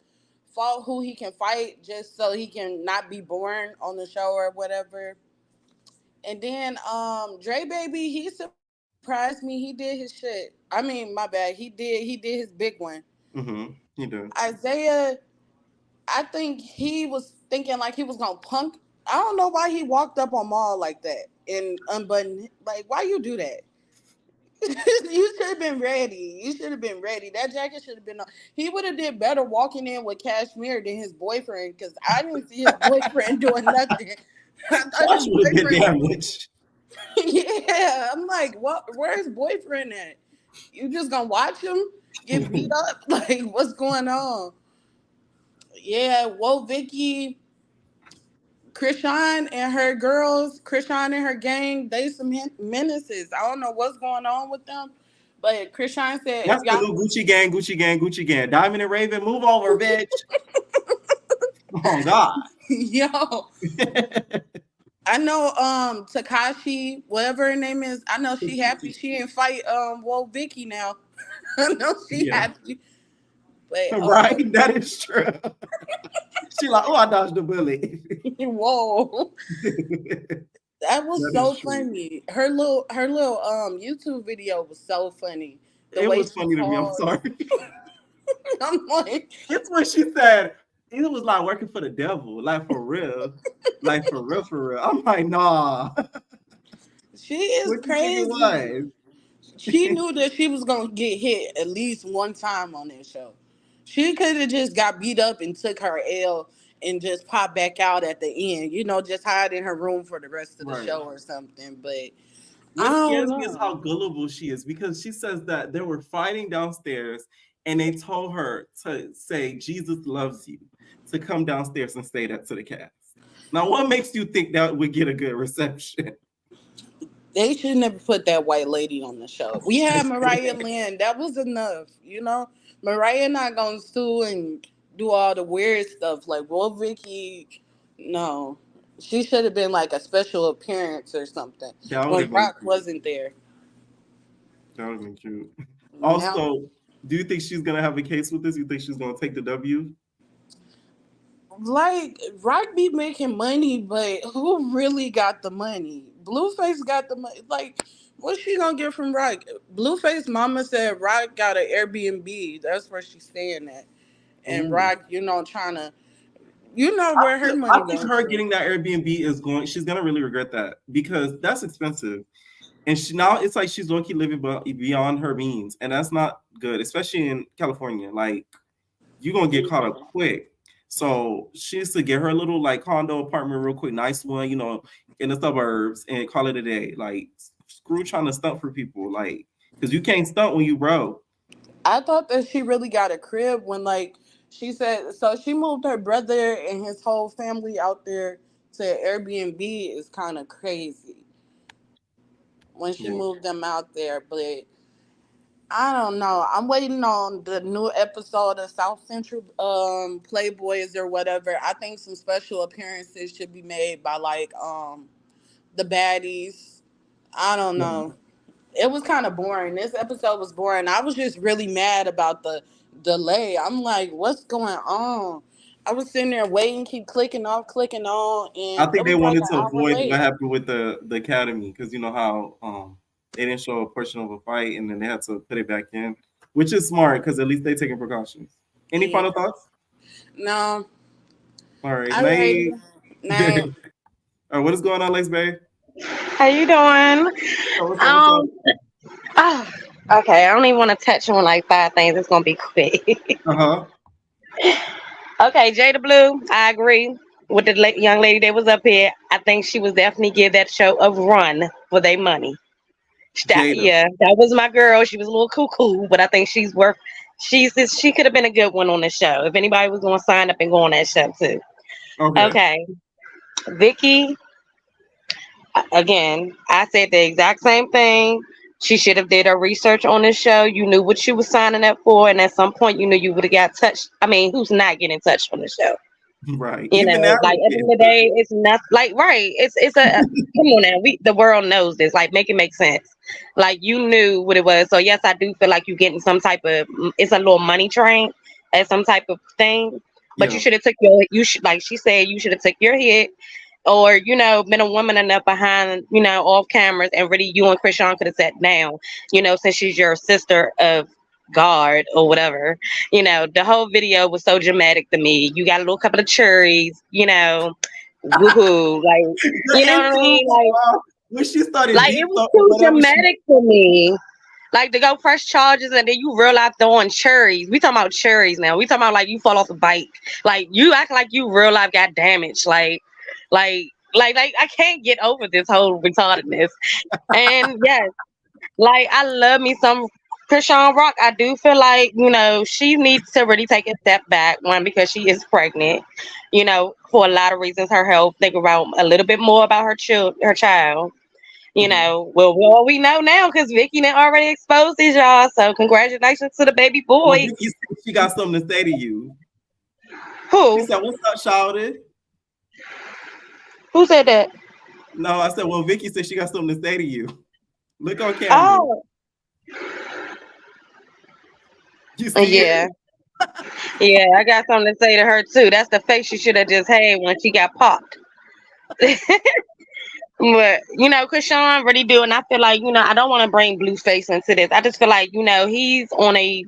fought who he can fight just so he can not be boring on the show or whatever. And then Dre Baby, he surprised me. He did his shit. I mean, my bad. He did his big one. Mm-hmm. You do. Isaiah, I think he was thinking like he was gonna punk. I don't know why he walked up on Maul like that and unbuttoned. Like, why you do that? You should have been ready. You should have been ready. That jacket should have been on. He would have did better walking in with Cashmere than his boyfriend, because I didn't see his boyfriend doing nothing. I thought Watch his would have been boyfriend. damaged. Yeah, I'm like, what? Where's boyfriend at? You just gonna watch him get beat up? Like, what's going on? Yeah, whoa, Vicky, Krishan and her girls, Krishan and her gang, they some menaces. I don't know what's going on with them, but Krishan said, if That's the y'all, new Gucci gang, Gucci gang, Gucci gang. Diamond and Raven, move over, bitch. Oh God. yo, I know Takashi, whatever her name is, I know she happy she didn't fight whoa, Vicky now. I know she Yeah. happy, but Right? That is true. She like, oh, I dodged the bullet. whoa. That was That so is true. funny. Her little YouTube video was so funny. The It way was she funny to me. I'm paused. sorry. I'm like, It's what she said. It was like working for the devil, like for real, like for real, for real. I'm like, nah. she is What you think it crazy. was? She knew that she was gonna get hit at least one time on that show. She could have just got beat up and took her L and just popped back out at the end. Just hide in her room for the rest of the Right. show or something. But I What don't scares me is know. how gullible she is, because she says that they were fighting downstairs and they told her to say Jesus loves you, to come downstairs and say that to the cast. Now, what makes you think that would get a good reception? They should never put that white lady on the show. We had Mariah Lynn. That was enough. Mariah not gonna sue and do all the weird stuff like Vicky. No. She should have been like a special appearance or something That would when have been Rock cute. wasn't there. That would have been cute. Now, Also, do you think she's gonna have a case with this? You think she's gonna take the W? like, Rock be making money, but who really got the money? Blueface got the money. Like, What's she gonna get from Rock? Blueface mama said Rock got an Airbnb. That's where she's staying at. And Ooh. Rock, trying to, where her money I think going her to. getting that Airbnb she's gonna really regret that because that's expensive. And now it's like she's low-key living beyond her means. And that's not good, especially in California. Like, you're gonna get caught up quick. So she needs to get her little like condo apartment real quick, nice one, in the suburbs, and call it a day. Like, screw trying to stunt for people, like, because you can't stunt when you broke. I thought that she really got a crib when, like, she said, so she moved her brother and his whole family out there to Airbnb is kind of crazy when she Yeah. moved them out there. But I don't know. I'm waiting on the new episode of South Central Playboys or whatever. I think some special appearances should be made by, like, the baddies. I don't Yeah. know. It was kind of boring. This episode was boring. I was just really mad about the delay. I'm like, what's going on? I was sitting there waiting, keep clicking off, clicking on, I and it think they was like wanted an to hour avoid what late. happened with the academy, because you know how they didn't show a portion of a fight and then they had to put it back in, which is smart because at least they taking precautions. Any Yeah. final thoughts? No. All right, Alrighty. Nate. Night. All right, what is going on, Lex Bay? How you doing? Oh, what's up? What's up? Oh, okay, I don't even want to touch on like 5 things. It's gonna be quick. Uh-huh. Okay, Jada Blue, I agree with the young lady that was up here. I think she was definitely give that show a run for their money. Jada. Yeah, that was my girl. She was a little cuckoo, but I think she's worth. She could have been a good one on the show. If anybody was going to sign up and go on that show too. Okay. Okay, Vicky. Again, I said the exact same thing. She should have did her research on the show. You knew what you was signing up for, and at some point, you knew you would have got touched. I mean, who's not getting touched on the show? Right. You Even know, that like was at the end of the day, it's not like right. It's a come on now. The world knows this. Like, make it make sense. Like, you knew what it was. So yes, I do feel like you getting some type of. It's a little money train as some type of thing. But you yeah. should have took you should, like she said, you should have took your hit, or been a woman enough behind, off cameras, and really you and Krishan could have sat down, since she's your sister of God or whatever. The whole video was so dramatic to me. You got a little couple of cherries, woohoo, like, The you know what I intro, mean? when she started Like deep it was throat or too whatever, dramatic for me. Like, to go press charges and then you realize throwing cherries. We talking about cherries now. We talking about like you fall off a bike. Like, you act like you real life got damaged. Like, I can't get over this whole retardedness. And yes, like, I love me some Krishan Rock. I do feel like, she needs to really take a step back. One, because she is pregnant, for a lot of reasons, her health. Think about a little bit more about her child. Well, we know now because Vicky done already exposed these, y'all. So congratulations to the baby Well, boy. Vicky said she got something to say to you. She Who? said, "What's up, shouted?" Who said that? No, I said, "Well, Vicky said she got something to say to you." Look on camera. Oh, You see yeah. it? Yeah, I got something to say to her too. That's the face she should have just had when she got popped. But Krishan really do, and I feel like I don't want to bring Blueface into this. I just feel like he's on a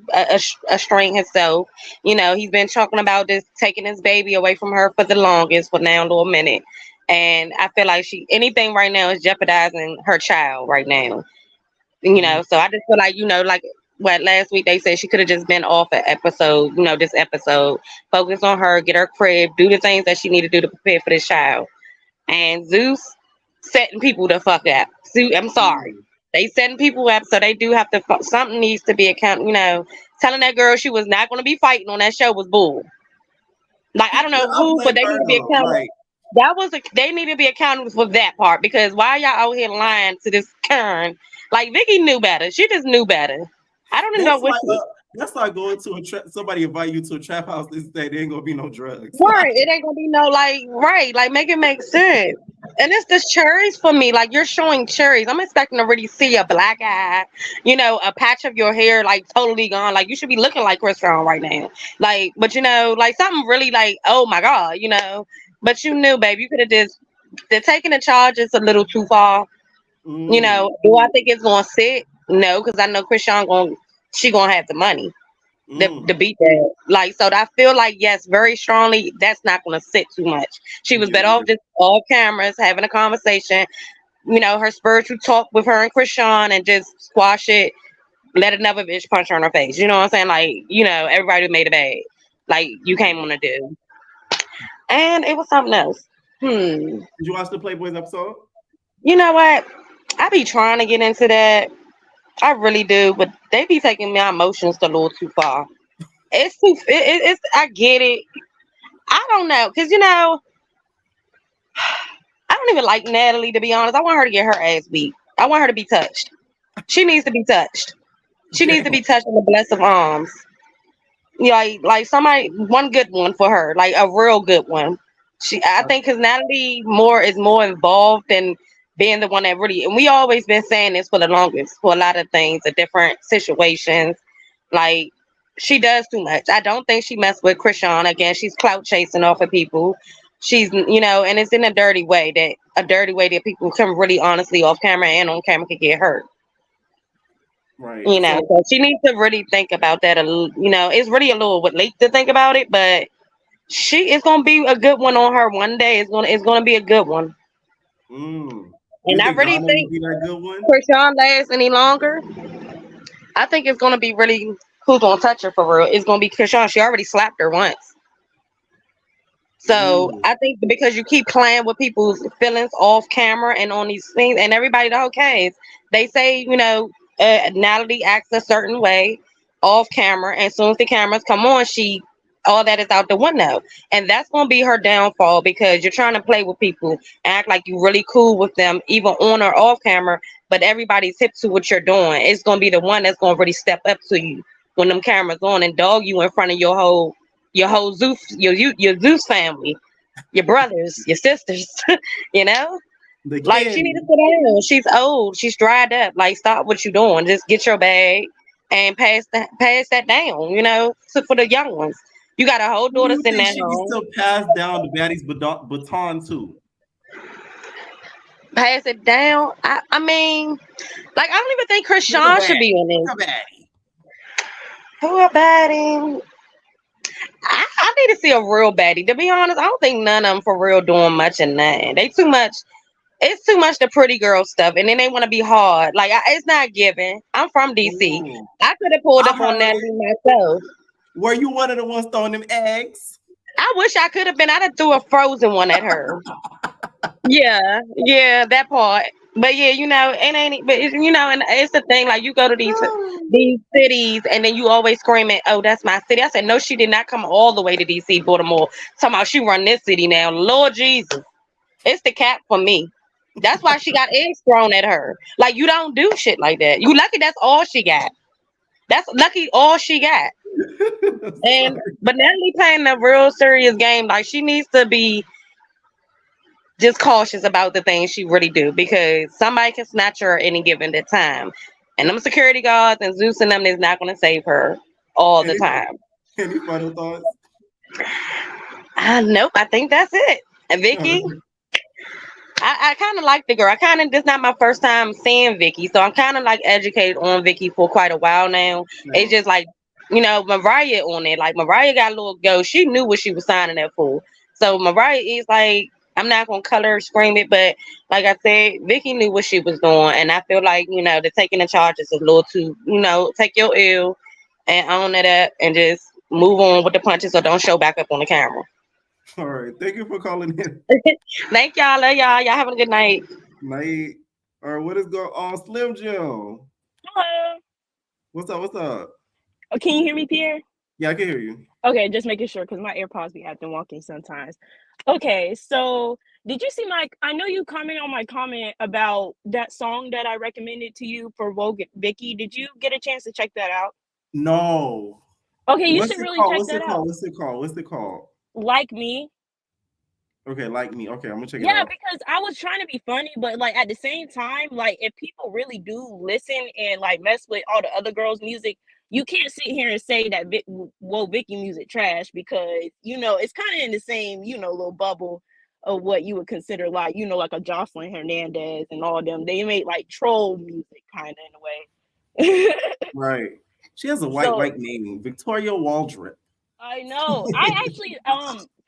string himself. He's been talking about this, taking his baby away from her for the longest, for now a little minute, and I feel like anything right now is jeopardizing her child right now. So I just feel like like what last week they said she could have just been off an episode. This episode, focus on her, get her crib, do the things that she need to do to prepare for this child. And Zeus setting people the fuck up. I'm sorry. They setting people up, so they do have to. Something needs to be telling that girl she was not going to be fighting on that show was bull. Like, I don't know I who, blame but they need her to be though. accountable. Like, They need to be accountable for that part, because why y'all out here lying to this Karen? Like, Vicky knew better. She just knew better. I don't even know what. that's like going to somebody invite you to a trap house this day. There ain't gonna be no drugs. Right, it ain't gonna be no like make it make sense. And it's the cherries for me. Like, you're showing cherries. I'm expecting to really see a black eye, a patch of your hair like totally gone. Like, you should be looking like Chris Brown right now. Like, but like something really like, oh my God. But you knew, babe. You could have just they're taking the charges a little too far. You know, do I think it's gonna sit? No, because I know she gonna have the money to beat that. Like, so I feel like, yes, very strongly, that's not gonna sit too much. She was better off just off cameras having a conversation. You know, her spiritual talk with her and Krishan, and just squash it. Let another bitch punch her in her face. You know what I'm saying? Like, you know, everybody made a bag. Like, you came on to do. And it was something else. Did you watch the Playboys episode? You know what? I be trying to get into that. I really do, but they be taking my emotions a little too far. It's too. It's. I get it. I don't know, cause you know, I don't even like Natalie, to be honest. I want her to get her ass beat. I want her to be touched. She needs to be touched. She needs to be touched in the blessed of arms. Like somebody, one good one for her, like a real good one. I think, because Natalie is more involved than being the one that really. And we always been saying this for the longest, for a lot of things, the different situations. Like, she does too much. I don't think she messed with Krishan. Again, she's clout chasing off of people. She's, you know, and it's in a dirty way that people can really honestly off camera and on camera can get hurt. Right. You know, so she needs to really think about that. You know, it's really a little bit late to think about it, but she is gonna be a good one on her one day. It's gonna be a good one. And I really think Krishan lasts any longer. I think it's gonna be really who's gonna touch her for real. It's gonna be Krishan. She already slapped her once. So I think because you keep playing with people's feelings off camera and on these things, and everybody the whole case, they say, you know, Natalie acts a certain way off camera, and as soon as the cameras come on, all that is out the window, and that's gonna be her downfall, because you're trying to play with people, act like you're really cool with them, even on or off camera, but everybody's hip to what you're doing. It's gonna be the one that's gonna really step up to you when them cameras on and dog you in front of your whole Zeus, your Zeus family, your brothers, your sisters, you know? Like, she need to sit down. She's old. She's dried up. Like, stop what you're doing. Just get your bag and pass that down, you know, for the young ones. You got a whole daughter sitting at She home. needs to pass down the baddie's baton too. Pass it down. I mean, like, I don't even think Krishan should be on this. Who a baddie? I need to see a real baddie. To be honest, I don't think none of them for real doing much in nothing. They too much. It's too much the pretty girl stuff, and then they want to be hard. Like, it's not giving. I'm from DC. I could have pulled up on Natalie myself. Were you one of the ones throwing them eggs? I wish I could have been. I'd have threw a frozen one at her. Yeah, that part. But yeah, you know, you know, and it's the thing. Like, you go to these cities, and then you always screaming, "Oh, that's my city." I said, no, she did not come all the way to DC, Baltimore. Talking about she run this city now. Lord Jesus, it's the cap for me. That's why she got eggs thrown at her. Like, you don't do shit like that. You lucky that's all she got. That's lucky all she got. But Natalie playing a real serious game. Like, she needs to be just cautious about the things she really do, because somebody can snatch her at any given time. And them security guards and Zeus and them is not going to save her all the time. Any final thoughts? Nope, I think that's it. And Vicky, I kind of like the girl. This is not my first time seeing Vicky, so I'm kind of like educated on Vicky for quite a while now. It's just like, you know, Mariah on it. Like, Mariah got a little go. She knew what she was signing up for. So Mariah is like, I'm not gonna color scream it, but like I said, Vicky knew what she was doing, and I feel like, you know, the taking the charges is a little too, you know, take your L and own it up and just move on with the punches, or don't show back up on the camera. All right. Thank you for calling in. Thank y'all. Love y'all. Y'all having a good night. Night. All right. What is going on, Slim Jim? Hello. What's up? What's up? Oh, can you hear me, Pierre? Yeah, I can hear you. Okay, just making sure, because my AirPods be acting wonky sometimes. Okay, so did you see I know you comment on my comment about that song that I recommended to you for Woah, Vicky. Did you get a chance to check that out? No. Okay, you should really check that out. What's it called? Like Me. Okay, Like Me. Okay, I'm gonna check it out. Yeah, because I was trying to be funny, but like at the same time, like if people really do listen and like mess with all the other girls' music, you can't sit here and say that Woah, Vicky music trash, because, you know, it's kind of in the same, you know, little bubble of what you would consider like, you know, like a Jocelyn Hernandez and all them. They made like troll music kind of in a way. Right. She has a So white name, Victoria Waldrop. I know. I actually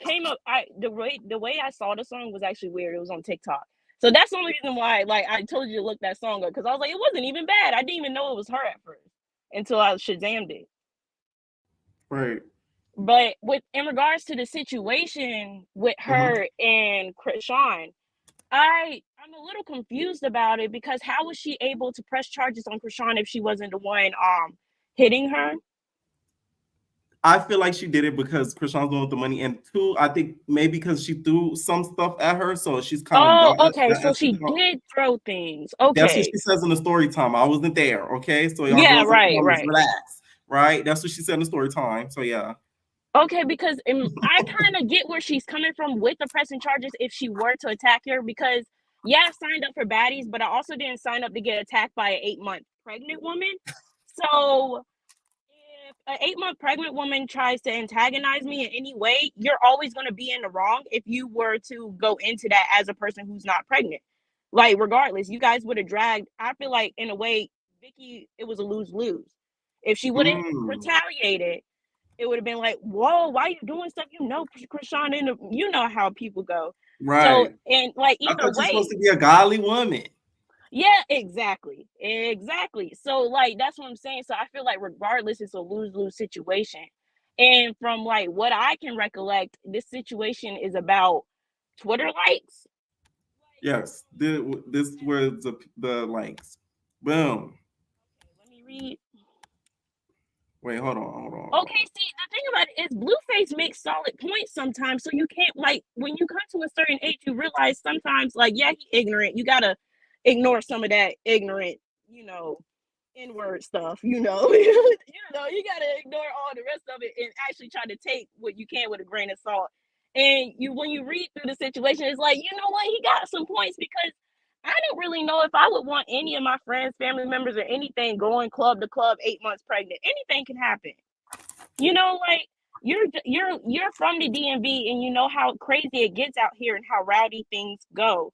came up. The way I saw the song was actually weird. It was on TikTok, so that's the only reason why. Like I told you to look that song up because I was like, it wasn't even bad. I didn't even know it was her at first until I Shazammed it. Right. But in regards to the situation with her and Krishan, I'm a little confused about it because how was she able to press charges on Krishan if she wasn't the one hitting her? I feel like she did it because Krishan's going with the money, and two, I think maybe because she threw some stuff at her, so she's kind of. Oh, okay. So she did throw things. Okay. That's what she says in the story time. I wasn't there. Okay, so y'all yeah, girls right. relax. Right, that's what she said in the story time. So yeah. Okay, because I kind of get where she's coming from with the pressing charges if she were to attack her. Because yeah, I signed up for baddies, but I also didn't sign up to get attacked by an 8-month pregnant woman. So if an 8-month pregnant woman tries to antagonize me in any way, you're always going to be in the wrong if you were to go into that as a person who's not pregnant. Like, regardless, you guys would have dragged. I feel like, in a way, Vicky, it was a lose-lose. If she wouldn't retaliated, it would have been like, whoa, why are you doing stuff? You know, Krishan, you know how people go. Right. So, and like, I either thought way. you're supposed to be a godly woman. Yeah, exactly. So like that's what I'm saying. So I feel like regardless, it's a lose-lose situation. And from like what I can recollect, this situation is about Twitter likes. Yes, this was the likes. Boom. Okay, let me read. Wait, hold on. Okay, see, the thing about it is Blueface makes solid points sometimes. So you can't, like, when you come to a certain age, you realize sometimes, like, yeah, he's ignorant. You gotta ignore some of that ignorant, you know, N-word stuff, you know. You gotta ignore all the rest of it and actually try to take what you can with a grain of salt. And when you read through the situation, it's like, you know what, he got some points because I don't really know if I would want any of my friends, family members, or anything going club to club 8 months pregnant. Anything can happen. You know, like you're from the DMV and you know how crazy it gets out here and how rowdy things go.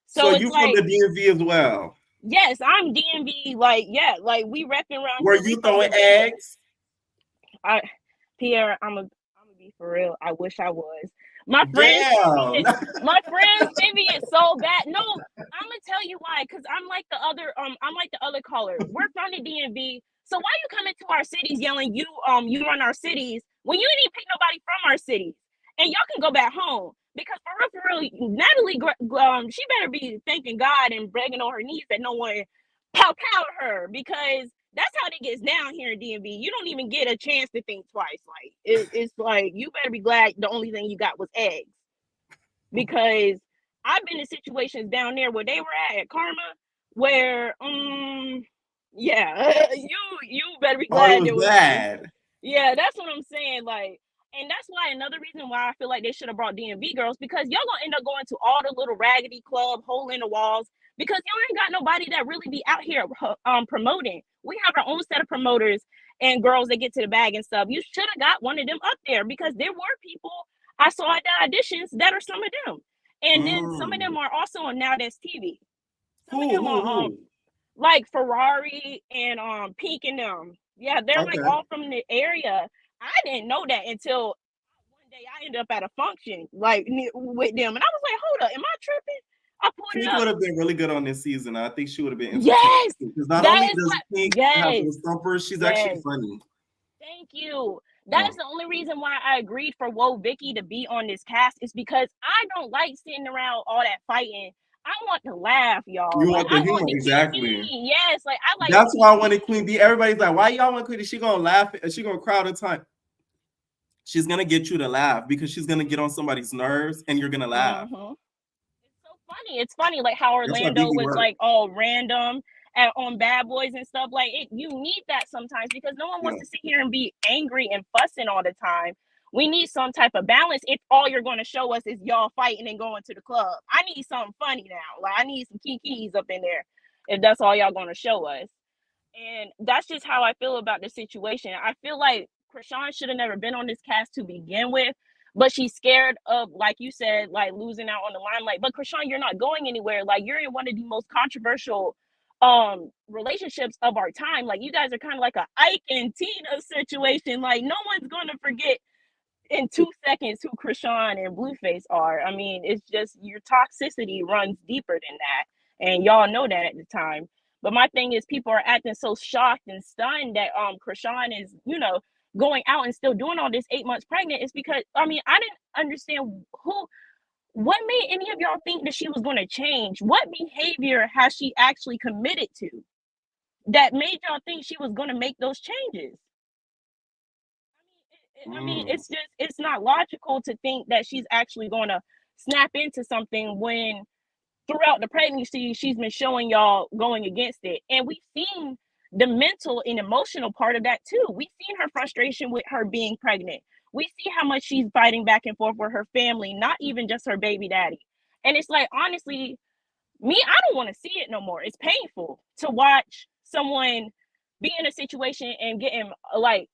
So it's you like, from the DMV as well? Yes, I'm DMV. Like, yeah, like we repping around. Were you throwing eggs? Pierre, I'm gonna be for real. I wish I was. My friends say me it's so bad. No, I'm gonna tell you why. Cause I'm like the other caller. We're from the DMV. So why you coming to our cities yelling you run our cities when you didn't even pick nobody from our cities? And y'all can go back home. Because for real, Natalie, she better be thanking God and begging on her knees that no one pow her, because that's how it gets down here in DMV. You don't even get a chance to think twice. Like it's like you better be glad the only thing you got was eggs, because I've been in situations down there where they were at Karma, where yeah, you better be glad it was bad. Yeah, that's what I'm saying. Like. And that's why another reason why I feel like they should have brought DMV girls, because y'all gonna end up going to all the little raggedy club, hole in the walls, because y'all ain't got nobody that really be out here promoting. We have our own set of promoters and girls that get to the bag and stuff. You should have got one of them up there, because there were people I saw at the auditions that are some of them. And then some of them are also on Now That's TV. Some of them are like Ferrari and Pink and them. Yeah, they're like all from the area. I didn't know that until one day I ended up at a function like with them, and I was like, "Hold up, am I tripping?" I pulled Pink it up. would have been really good on this season. I think she would have been. Yes, because not only does Pink have the stumpers, she's actually funny. Thank you. That's the only reason why I agreed for Woah Vicky to be on this cast, is because I don't like sitting around all that fighting. I want to laugh, y'all. You want the humor, exactly. Yes, like I like. That's why I wanted Queen B. Everybody's like, "Why y'all want Queen B?" She gonna laugh. She gonna crowd the time. She's gonna get you to laugh because she's gonna get on somebody's nerves, and you're gonna laugh. It's so funny. It's funny, like how Orlando was like all random on Bad Boys and stuff. Like you need that sometimes, because no one wants to sit here and be angry and fussing all the time. We need some type of balance if all you're going to show us is y'all fighting and going to the club. I need something funny now. Like I need some kikis up in there if that's all y'all going to show us. And that's just how I feel about the situation. I feel like Krishan should have never been on this cast to begin with, but she's scared of, like you said, like losing out on the limelight. But Krishan, you're not going anywhere. Like, you're in one of the most controversial relationships of our time. Like, you guys are kind of like a Ike and Tina situation. Like, no one's gonna forget in 2 seconds who Krishan and Blueface are. I mean, it's just your toxicity runs deeper than that, and y'all know that at the time. But my thing is, people are acting so shocked and stunned that Krishan is, going out and still doing all this 8 months pregnant. It's because, I mean, I didn't understand what made any of y'all think that she was going to change. What behavior has she actually committed to that made y'all think she was going to make those changes? I mean, it's not logical to think that she's actually going to snap into something when throughout the pregnancy, she's been showing y'all going against it. And we've seen the mental and emotional part of that too. We've seen her frustration with her being pregnant. We see how much she's fighting back and forth with her family, not even just her baby daddy. And it's like, honestly, me, I don't want to see it no more. It's painful to watch someone be in a situation and getting like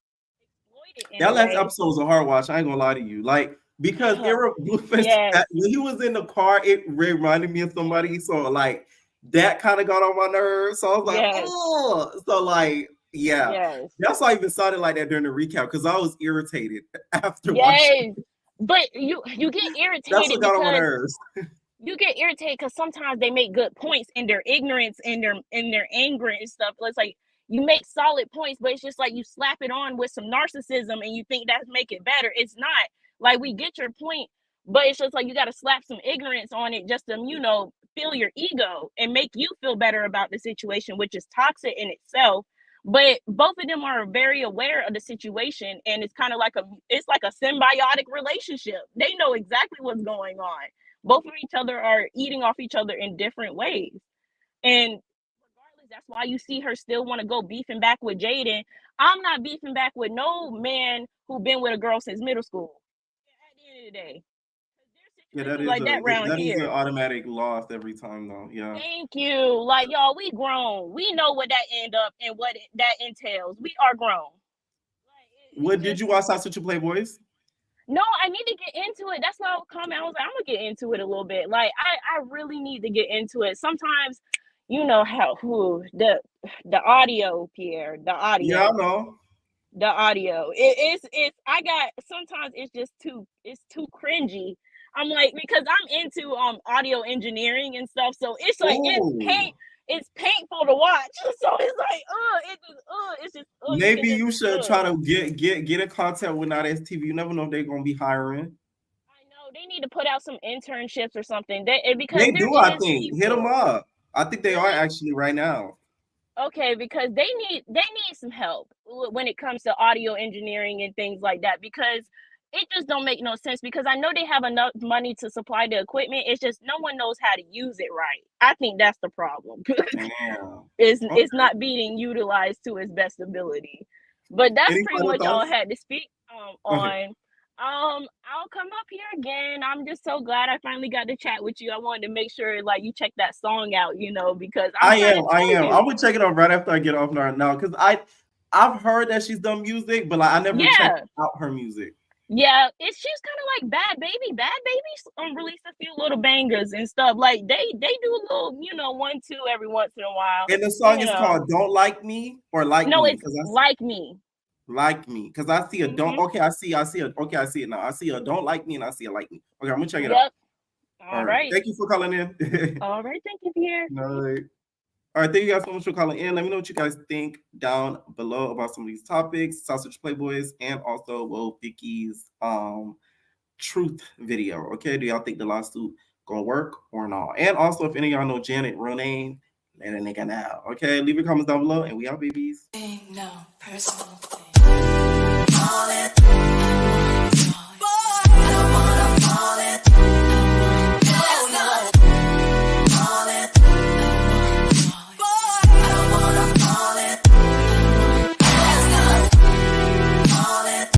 exploited. That last episode was a hard watch. I ain't gonna lie to you. Like, because Blueface, when he was in the car, it reminded me of somebody. So like that kind of got on my nerves. So I was like, oh, so like, yeah. That's why I even sounded like that during the recap, because I was irritated after watching. But you get irritated. That's what got on my nerves. You get irritated because sometimes they make good points in their ignorance and their anger and stuff. It's like you make solid points, but it's just like you slap it on with some narcissism and you think that's make it better. It's not. Like, we get your point, but it's just like you got to slap some ignorance on it just to, feel your ego and make you feel better about the situation, which is toxic in itself. But both of them are very aware of the situation, and it's kind of like it's like a symbiotic relationship. They know exactly what's going on. Both of each other are eating off each other in different ways. And regardless, that's why you see her still want to go beefing back with Jaden. I'm not beefing back with no man who been with a girl since middle school. At the end of the day. Yeah, that is an automatic loss every time, though. Yeah. Thank you. Like, y'all, we grown. We know what that end up and what that entails. We are grown. What did you watch Aftershow Playboys? No, I need to get into it. That's why I was commenting. I was like, I'm gonna get into it a little bit. Like, I really need to get into it. Sometimes, you know how the audio, Pierre, the audio. Yeah, I know. The audio. Sometimes it's just too cringy. I'm like, because I'm into audio engineering and stuff, so it's like it's painful to watch. So it's like, it's just. Maybe you should try to get in contact with Not TV. You never know if they're gonna be hiring. I know they need to put out some internships or something. Because they do, I think. Hit them up. I think they are actually right now. Okay, because they need some help when it comes to audio engineering and things like that, because it just don't make no sense. Because I know they have enough money to supply the equipment. It's just no one knows how to use it right. I think that's the problem. It's not being utilized to its best ability. But that's pretty much all I had to speak on. I'll come up here again. I'm just so glad I finally got to chat with you. I wanted to make sure like you check that song out, because I am. I would check it out right after I get off now, because I've heard that she's done music, but like I never checked out her music. Yeah, she's kind of like Bad Baby. Bad Baby released a few little bangers and stuff. Like they do a little, 1-2 every once in a while. And the song is called "Don't Like Me" or "Like Me." No, it's "Like Me." Like Me, because I see a don't. Okay, I see it. Okay, I see it now. I see a "Don't Like Me" and I see a "Like Me." Okay, I'm gonna check it out. All right. Thank you for calling in. All right, thank you, Pierre. All right, thank you guys so much for calling in. Let me know what you guys think down below about some of these topics, Sausage Playboys, and also Vicky's truth video. Okay, do y'all think the lawsuit gonna work or not? And also, if any of y'all know Janet real name, let a nigga know. Okay, leave your comments down below, and we out, babies. No personal thing.